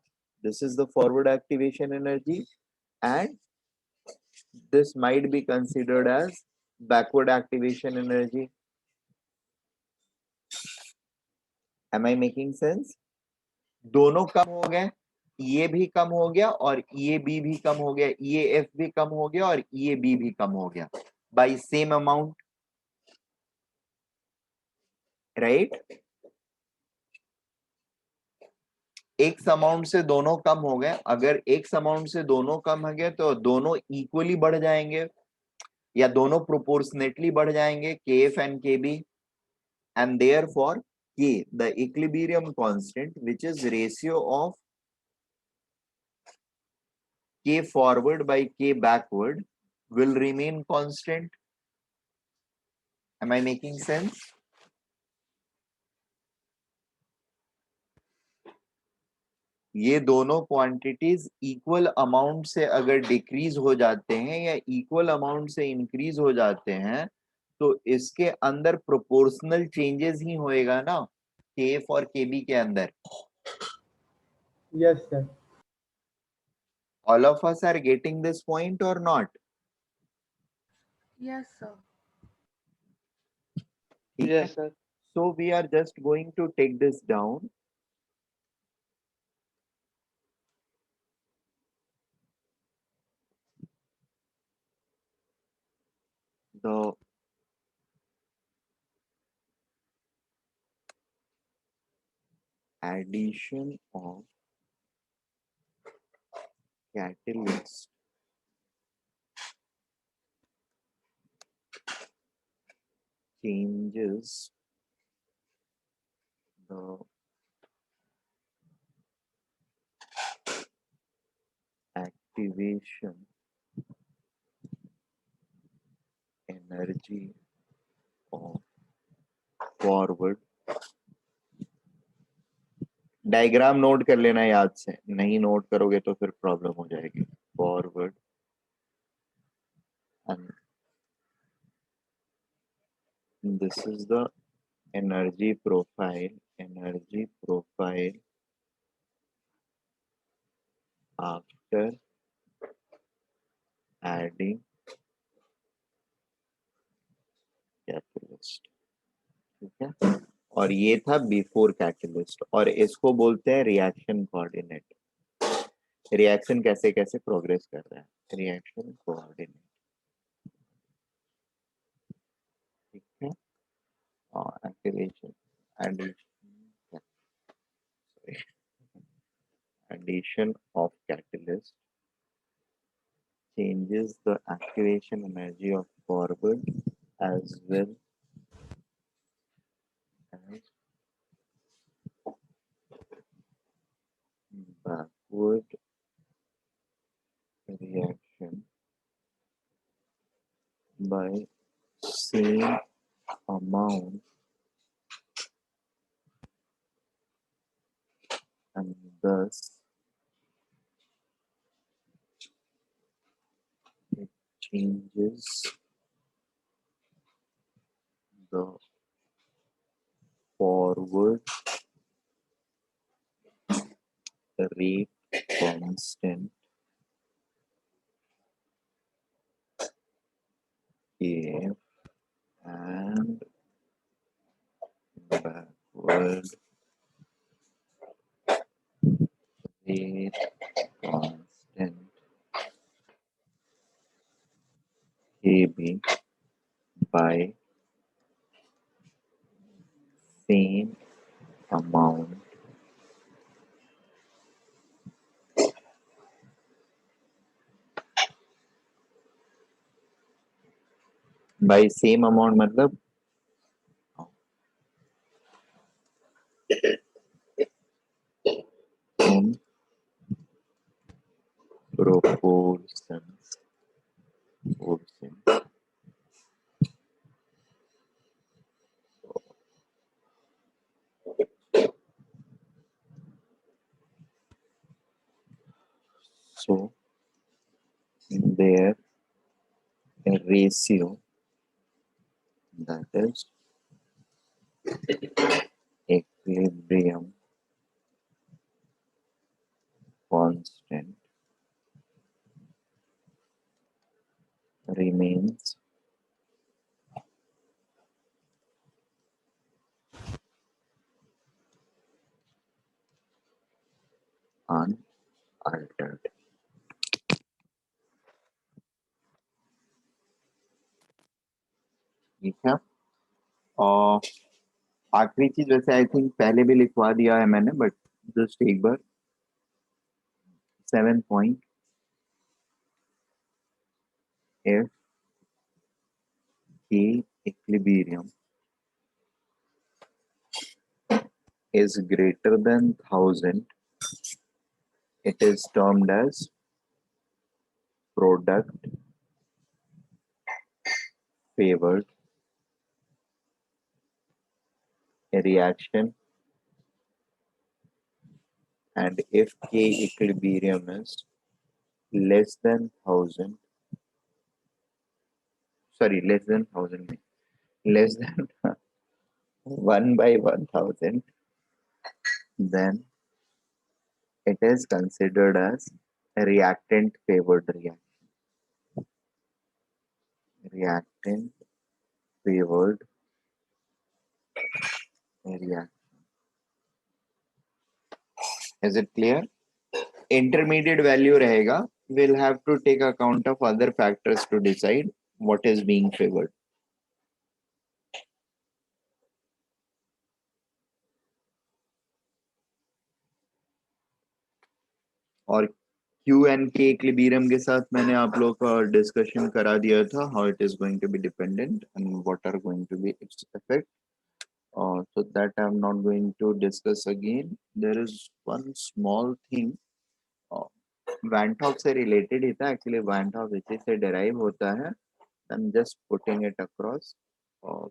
this is the forward activation energy, and this might be considered as backward activation energy. Am I making sense? दोनों कम हो गए, ये भी कम हो गया और ये बी भी कम हो गया, ये एफ भी कम हो गया और ये बी भी कम हो गया बाई सेम अमाउंट, राइट। एक अमाउंट से दोनों कम हो गए, अगर एक अमाउंट से दोनों कम हो गए तो दोनों इक्वली बढ़ जाएंगे या दोनों प्रोपोर्शनेटली बढ़ जाएंगे, के एफ एंड के B, and therefore K, the equilibrium constant, which is ratio of K forward by K backward, will remain constant. Am I making sense? ये दोनों क्वांटिटीज इक्वल अमाउंट से अगर डिक्रीज हो जाते हैं या इक्वल अमाउंट से इंक्रीज हो जाते हैं तो इसके अंदर प्रोपोर्शनल चेंजेस ही होएगा ना, के एफ और के बी के अंदर. Yes, sir. All of us are getting this point or not? Yes, sir. Yes, sir. So we are just going to take this down. The addition of catalyst changes the activation energy of forward. Diagram note कर लेना याद से, नहीं note करोगे तो फिर problem हो जाएगी. Forward and this is the energy profile after adding catalyst. ठीक है, और ये था बिफोर कैटलिस्ट, और इसको बोलते हैं रिएक्शन कोऑर्डिनेट. रिएक्शन कैसे कैसे प्रोग्रेस कर रहा है, रिएक्शन कोऑर्डिनेट. ठीक है, और activation addition of catalyst changes the activation energy of forward as well as backward reaction by same amount and thus it changes the forward rate constant AF and backward rate constant KB by same amount by same amount मतलब in proportions. So their ratio, that is equilibrium constant, remains altered. ठीक है, और आखिरी चीज वैसे I think पहले भी लिखवा दिया है मैंने, बट जस्ट एक बार 7 point, if K equilibrium is greater than 1000, it is termed as product favored reaction, and if K equilibrium is less than 1000, sorry, less than 1000, less than 1 by 1000, then it is considered as a reactant favored reaction. Reactant favored reaction. Is it clear? Intermediate value रहेगा. We'll have to take account of other factors to decide what is being favored. और Q and K equilibrium के साथ मैंने आप लोग का discussion करा दिया था, how it is going to be dependent and what are going to be its effect. So that I'm not going to discuss again. There is one small thing. Van 't Hoff से related ही था, actually Van 't Hoff इसी से derive होता है. I'm just putting it across. और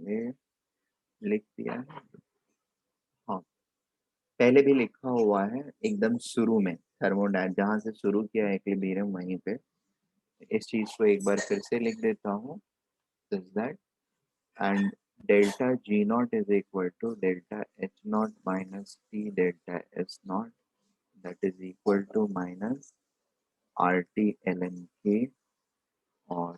ये लिख दिया है. हाँ, पहले भी लिखा हुआ है एकदम शुरू में, थर्मोडायन जहाँ से शुरू किया है इक्विलिब्रियम वहीं पे. इस चीज को एक बार फिर से लिख देता हूँ. Is that and delta G naught is equal to delta H naught minus T delta S naught, that is equal to minus RT ln K. और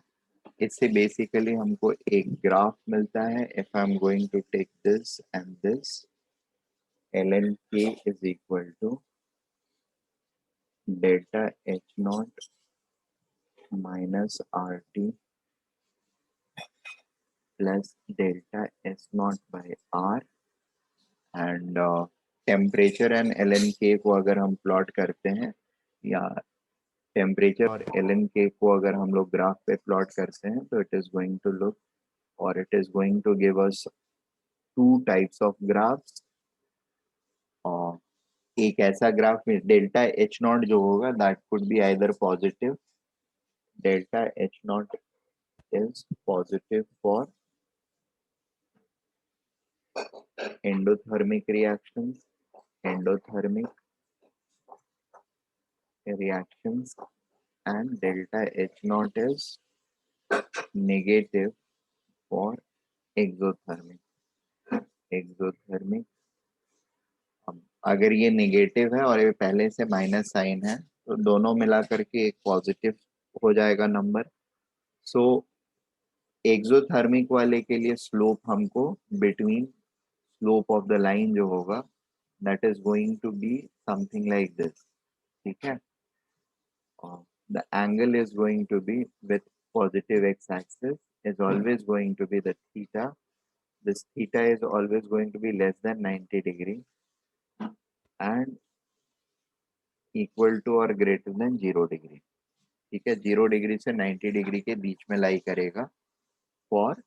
इससे बेसिकली हमको एक ग्राफ मिलता है. If I am going to take this and this, ln K is equal to delta H naught minus RT plus delta S naught by R. And temperature and ln K को अगर हम plot करते हैं, या temperature और ln K को अगर हम लोग ग्राफ पे प्लॉट करते हैं, तो it is going to look, और it is going to give us two types of graphs. और एक ऐसा ग्राफ में डेल्टा एच नॉट जो होगा that could be either positive. Delta H not is positive for endothermic reactions, and delta H naught is negative for exothermic. अगर ये negative है और ये पहले से माइनस साइन है, तो दोनों मिला करके एक पॉजिटिव हो जाएगा नंबर. सो एक्सोथर्मिक वाले के लिए स्लोप हमको between slope of the line जो होगा that is going to be something like this. ठीक है, the angle is going to be with positive x-axis is always going to be the theta. This theta is always going to be less than 90 degree and equal to or greater than 0 degree. ठीक है, 0 degree से 90 degree के बीच में लाई करेगा for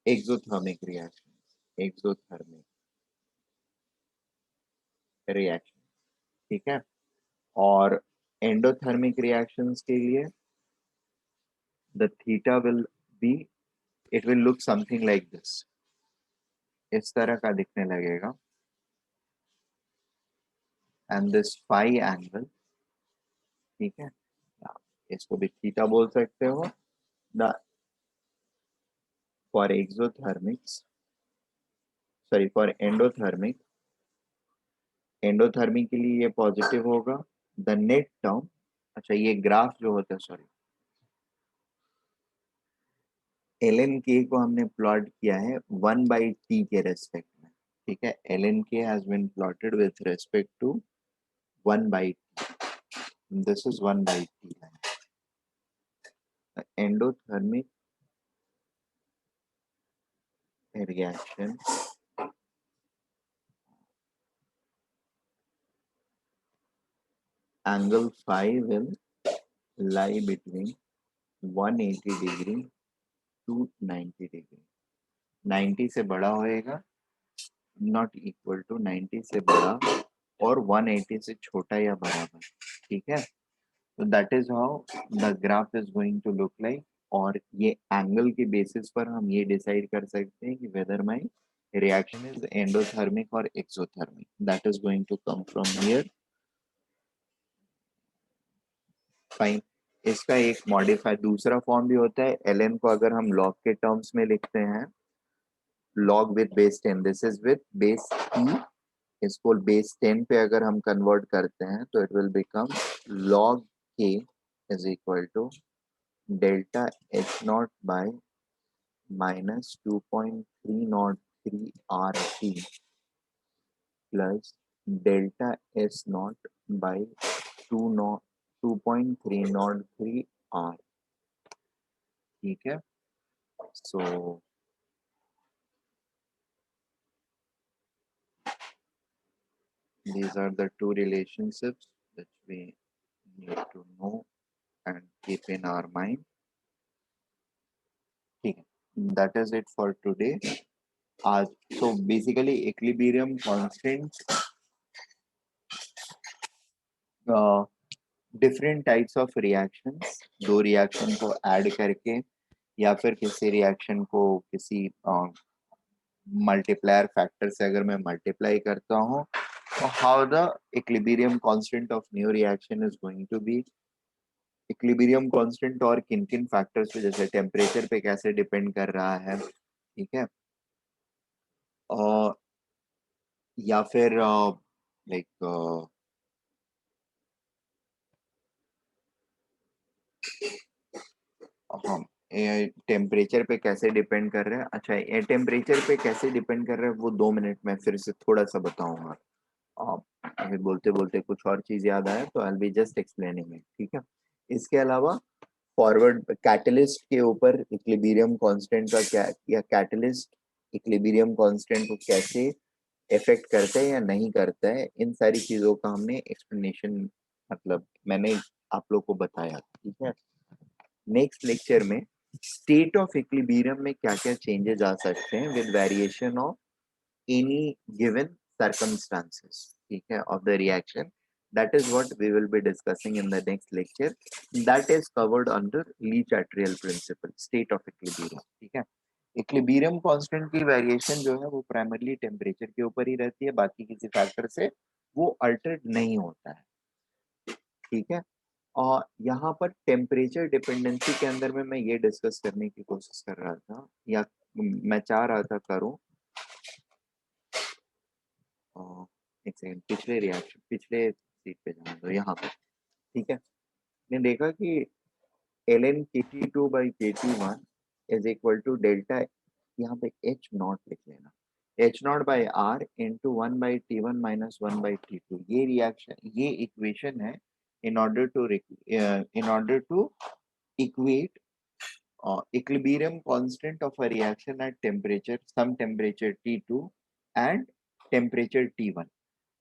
exothermic reaction. ठीक है, और endothermic reactions के लिए the theta will be, it will look something like this. इस तरह का दिखने लगेगा. एंड दिस फाई एंगल, ठीक है, इसको भी थीटा बोल सकते हो. The for exothermics, sorry for endothermic के लिए ये पॉजिटिव होगा. द नेट टर्म, अच्छा ये ग्राफ जो होता है, सॉरी ln K को हमने प्लॉट किया है 1/t के रेस्पेक्ट में. ठीक है, ln k has been plotted with respect to 1 by t. This is 1 by t line. The endothermic reaction angle phi will lie between 180 degree to 90 degree. 90 से बड़ा होएगा, नॉट इक्वल टू 90 से बड़ा, और 180 से छोटा या बराबर. ठीक है, तो that is how the graph is going to look like. और ये एंगल के बेसिस पर हम ये डिसाइड कर सकते हैं कि whether my reaction is endothermic और exothermic. That is going to come from here. Fine. इसका एक मॉडिफाई दूसरा फॉर्म भी होता है. ln को अगर हम लॉग के टर्म्स में लिखते हैं, log with base 10, this is with base e. इसको बेस 10 पे अगर हम कन्वर्ट करते हैं तो it will become log k is equal to delta h not by minus 2.303 RT plus delta s not by 2.303 R. ठीक है, सो these are the two relationships which we need to know and keep in our mind. ठीक है, that is it for today. आज so basically equilibrium constant, different types of reactions, दो reaction को add करके या फिर किसी reaction को किसी multiplier factor से अगर मैं multiply करता हूँ, तो how the equilibrium constant of new reaction is going to be. Equilibrium constant और किन किन फैक्टर्स पे, जैसे टेम्परेचर पे कैसे डिपेंड कर रहा है. ठीक है, या फिर लाइक हम टेम्परेचर पे कैसे डिपेंड कर रहे हैं. अच्छा, ये टेम्परेचर पे कैसे डिपेंड कर रहे हैं वो 2 मिनट में फिर से थोड़ा सा बताऊंगा. अभी बोलते बोलते कुछ और चीज याद आया तो आई will be just explaining it. ठीक है, इसके अलावा फॉरवर्ड कैटलिस्ट के ऊपर इक्विलिब्रियम कांस्टेंट का क्या, या कैटलिस्ट इक्विलिब्रियम कांस्टेंट को कैसे इफेक्ट करता है या नहीं करता है, इन सारी चीजों का हमने एक्सप्लेनेशन, मतलब मैंने आप लोग को बताया. ठीक है, नेक्स्ट लेक्चर में स्टेट ऑफ इक्विलिब्रियम में क्या क्या चेंजेस आ सकते हैं with variation of any given circumstances, ठीक है, of the reaction. That is what we will be discussing in the next lecture. That is covered under Le-Chatelard principle, state of equilibrium. ठीक है, equilibrium constant की variation जो है वो primarily temperature के ऊपर ही रहती है, बाकी किसी फैक्टर से वो अल्टर्ड नहीं होता है. ठीक है, और यहाँ पर टेम्परेचर डिपेंडेंसी के अंदर में मैं ये डिस्कस करने की कोशिश कर रहा था, या मैं चाह रहा था करूं. एक सेकंड, पिछले रिएक्शन, पिछले सीट पे जाना दो, यहाँ पर. ठीक है, मैंने देखा कि ln kt2 by kt1 is equal to delta, यहाँ पे h नॉट लिख लेना, h not by r into 1 by t1 minus 1 by t2. ये रिएक्शन, ये इक्वेशन है in order to equate equilibrium constant of a reaction at temperature, some temperature T2 and temperature T1.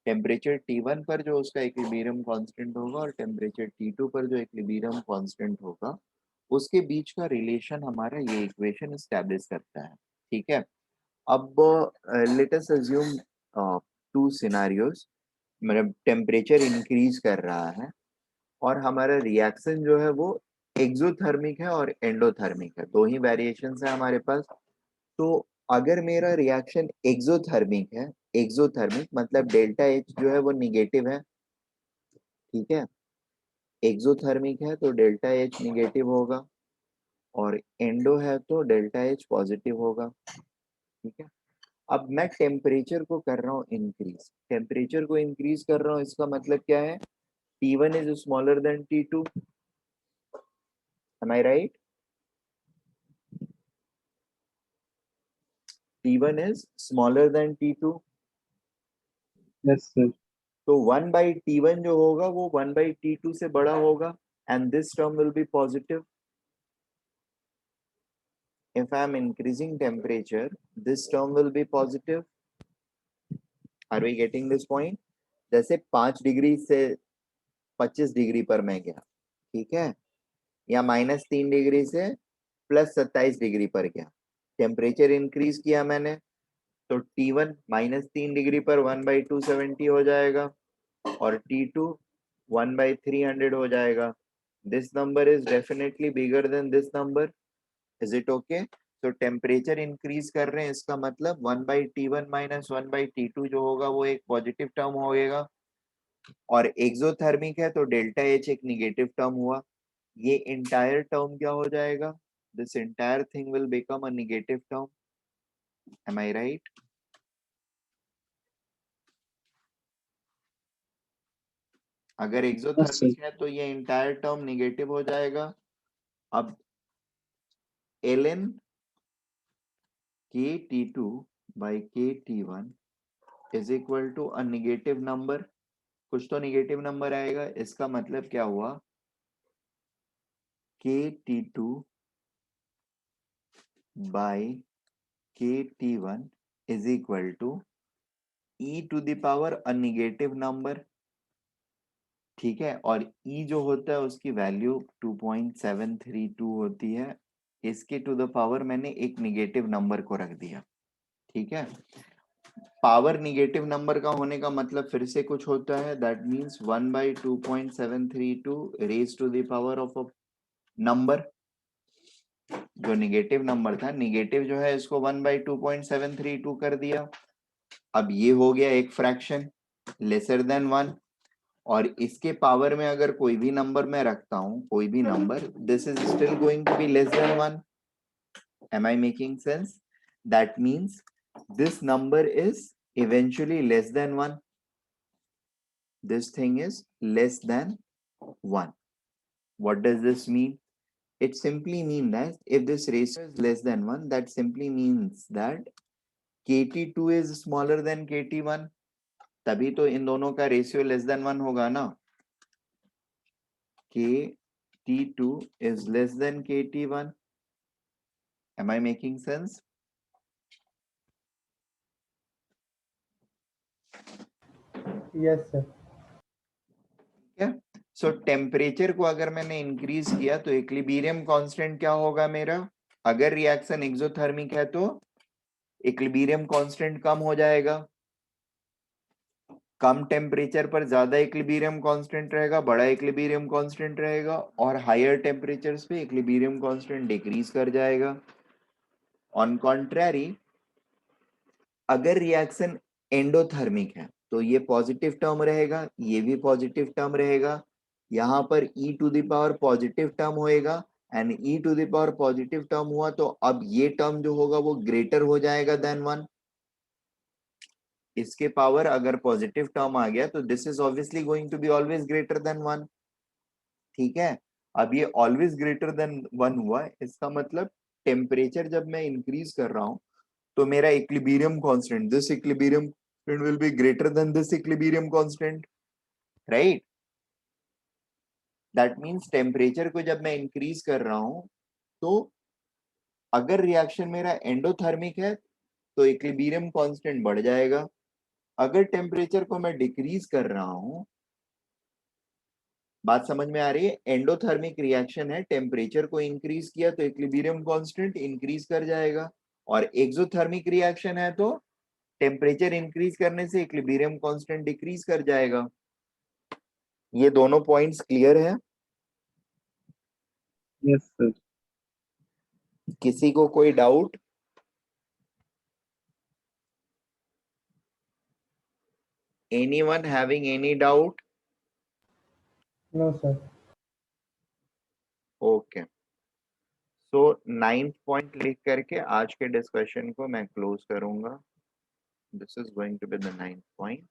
Temperature T1 पर जो उसका equilibrium constant होगा और temperature T2 पर जो इक्विलिब्रियम कांस्टेंट होगा, उसके बीच का रिलेशन हमारा ये इक्वेशन एस्टैब्लिश करता है. ठीक है, अब let us assume two scenarios. मतलब टेम्परेचर इंक्रीज कर रहा है और हमारा रिएक्शन जो है वो एक्सोथर्मिक है और एंडोथर्मिक है, दो ही वेरिएशंस है हमारे पास. तो अगर मेरा रिएक्शन एक्सोथर्मिक है, एक्सोथर्मिक मतलब डेल्टा एच जो है वो निगेटिव है. ठीक है, एक्सोथर्मिक है तो डेल्टा एच निगेटिव होगा, और एंडो है तो डेल्टा एच पॉजिटिव होगा. ठीक है, अब मैं टेम्परेचर को कर रहा हूँ इंक्रीज, टेम्परेचर को इंक्रीज कर रहा हूँ, इसका मतलब क्या है, T1 is smaller than T2. Am I right? T1 is smaller than T2. Yes, sir. तो 1/T1 जो होगा वो 1/T2 से बड़ा होगा and this term will be positive. If I am increasing temperature, this term will be positive. Are we getting this point? जैसे 5 degree से 25 degree पर मैं गया, ठीक है, या -3 डिग्री से +27 डिग्री पर गया, टेम्परेचर इंक्रीज किया मैंने, तो T1 -3 डिग्री पर 1/270 हो जाएगा और T2 1/300 हो जाएगा. This number is definitely bigger than this number. Is it okay? तो टेम्परेचर इंक्रीज कर रहे हैं, इसका मतलब 1/T1 - 1/T2 जो होगा वो एक पॉजिटिव टर्म होएगा, और एक्सोथर्मिक है तो डेल्टा H एक निगेटिव टर्म हुआ. ये इंटायर टर्म क्या हो जाएगा? This entire thing will become a negative term. Am I right? अगर Yes, sir. एक्सोथर्मिक है तो ये इंटायर टर्म निगेटिव हो जाएगा. अब ln KT2 by KT1 is equal to a negative number. कुछ तो नेगेटिव नंबर आएगा, इसका मतलब क्या हुआ? KT2 by KT1 is equal to e to the power a negative number. ठीक है, और e जो होता है उसकी वैल्यू 2.732 होती है, इसके टू द पावर मैंने एक निगेटिव नंबर को रख दिया. ठीक है, पावर निगेटिव नंबर का होने का मतलब फिर से कुछ होता है, that means 1/2.732 raise to the power of a number. जो निगेटिव नंबर था, निगेटिव जो है इसको 1/2.732 कर दिया. अब ये हो गया एक फ्रैक्शन लेसर देन 1, और इसके पावर में अगर कोई भी नंबर मैं रखता हूं, कोई भी number, this is still going to be less than 1. Am I making sense? That means this number is eventually less than 1. This thing is less than 1. What does this mean? It simply means that if this ratio is less than 1, that simply means that KT2 is smaller than KT1. तभी तो इन दोनों का ratio less than 1 होगा ना. KT2 is less than KT1. Am I making sense? Yes, sir. क्या? सो temperature को अगर मैंने इंक्रीज किया तो इक्विलिब्रियम कांस्टेंट क्या होगा मेरा? अगर रिएक्शन एक्सोथर्मिक है तो इक्विलिब्रियम कांस्टेंट कम हो जाएगा. कम टेम्परेचर पर ज्यादा इक्विलिब्रियम कांस्टेंट रहेगा, बड़ा इक्विलिब्रियम कांस्टेंट रहेगा, और हायर टेम्परेचर्स पे इक्विलिब्रियम कांस्टेंट डिक्रीज कर जाएगा. ऑन कॉन्ट्ररी, अगर रिएक्शन एंडोथर्मिक है तो ये पॉजिटिव टर्म रहेगा, ये भी पॉजिटिव टर्म रहेगा. यहाँ पर e to the power positive term होएगा, and e to the power positive term हुआ तो अब ये टर्म जो होगा वो ग्रेटर हो जाएगा देन 1. इसके पावर अगर पॉजिटिव टर्म आ गया तो this is obviously going to be always greater than 1. ठीक है, अब ये ऑलवेज ग्रेटर देन 1 हुआ, इसका मतलब टेम्परेचर जब मैं इंक्रीज कर रहा हूं तो मेरा equilibrium constant, this equilibrium constant will be greater than this equilibrium constant, right? That means temperature को जब मैं इंक्रीज कर रहा हूं तो अगर रिएक्शन मेरा एंडोथर्मिक है तो इक्विलिब्रियम कांस्टेंट बढ़ जाएगा. अगर टेम्परेचर को मैं डिक्रीज कर रहा हूं, बात समझ में आ रही है? एंडोथर्मिक रिएक्शन है, टेम्परेचर को इंक्रीज किया तो इक्विलिब्रियम कांस्टेंट इंक्रीज कर जाएगा, और एक्सोथर्मिक रिएक्शन है तो टेम्परेचर इंक्रीज करने से इक्विलिब्रियम कांस्टेंट डिक्रीज कर जाएगा. ये दोनों पॉइंट्स क्लियर है? Yes, sir. किसी को कोई doubt? Anyone having any doubt? No, sir. Okay, so 9th point लिख करके आज के डिस्कशन को मैं क्लोज करूंगा. This is going to be the 9th point.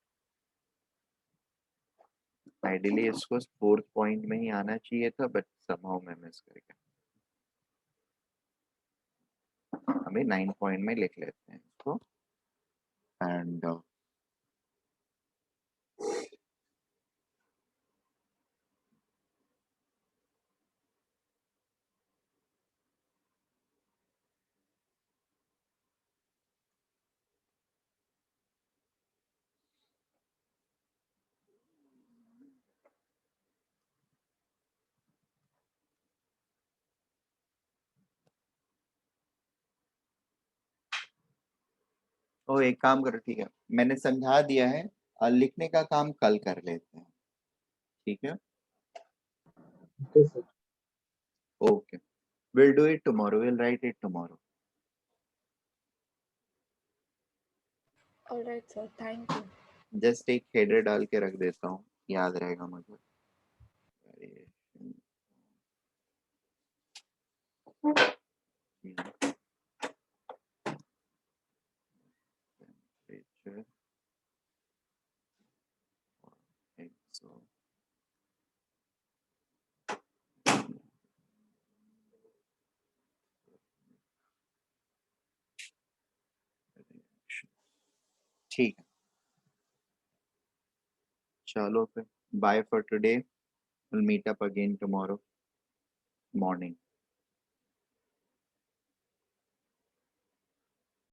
Ideally इसको 4th पॉइंट में ही आना चाहिए था, बट समहाउ मैं मिस कर गया. हमें 9th पॉइंट में लिख लेते हैं इसको. एंड ओ एक काम करो, ठीक है, मैंने समझा दिया है, लिखने का काम कल कर लेते हैं, ठीक है? Okay, sir. Okay, will do it tomorrow, will write it tomorrow. All right, sir. Thank you. Just एक हेडर डाल के रख देता हूँ, याद रहेगा मुझे। Temperature for exo reaction। ठीक है, चलो फिर, bye for today, will meet up again tomorrow morning.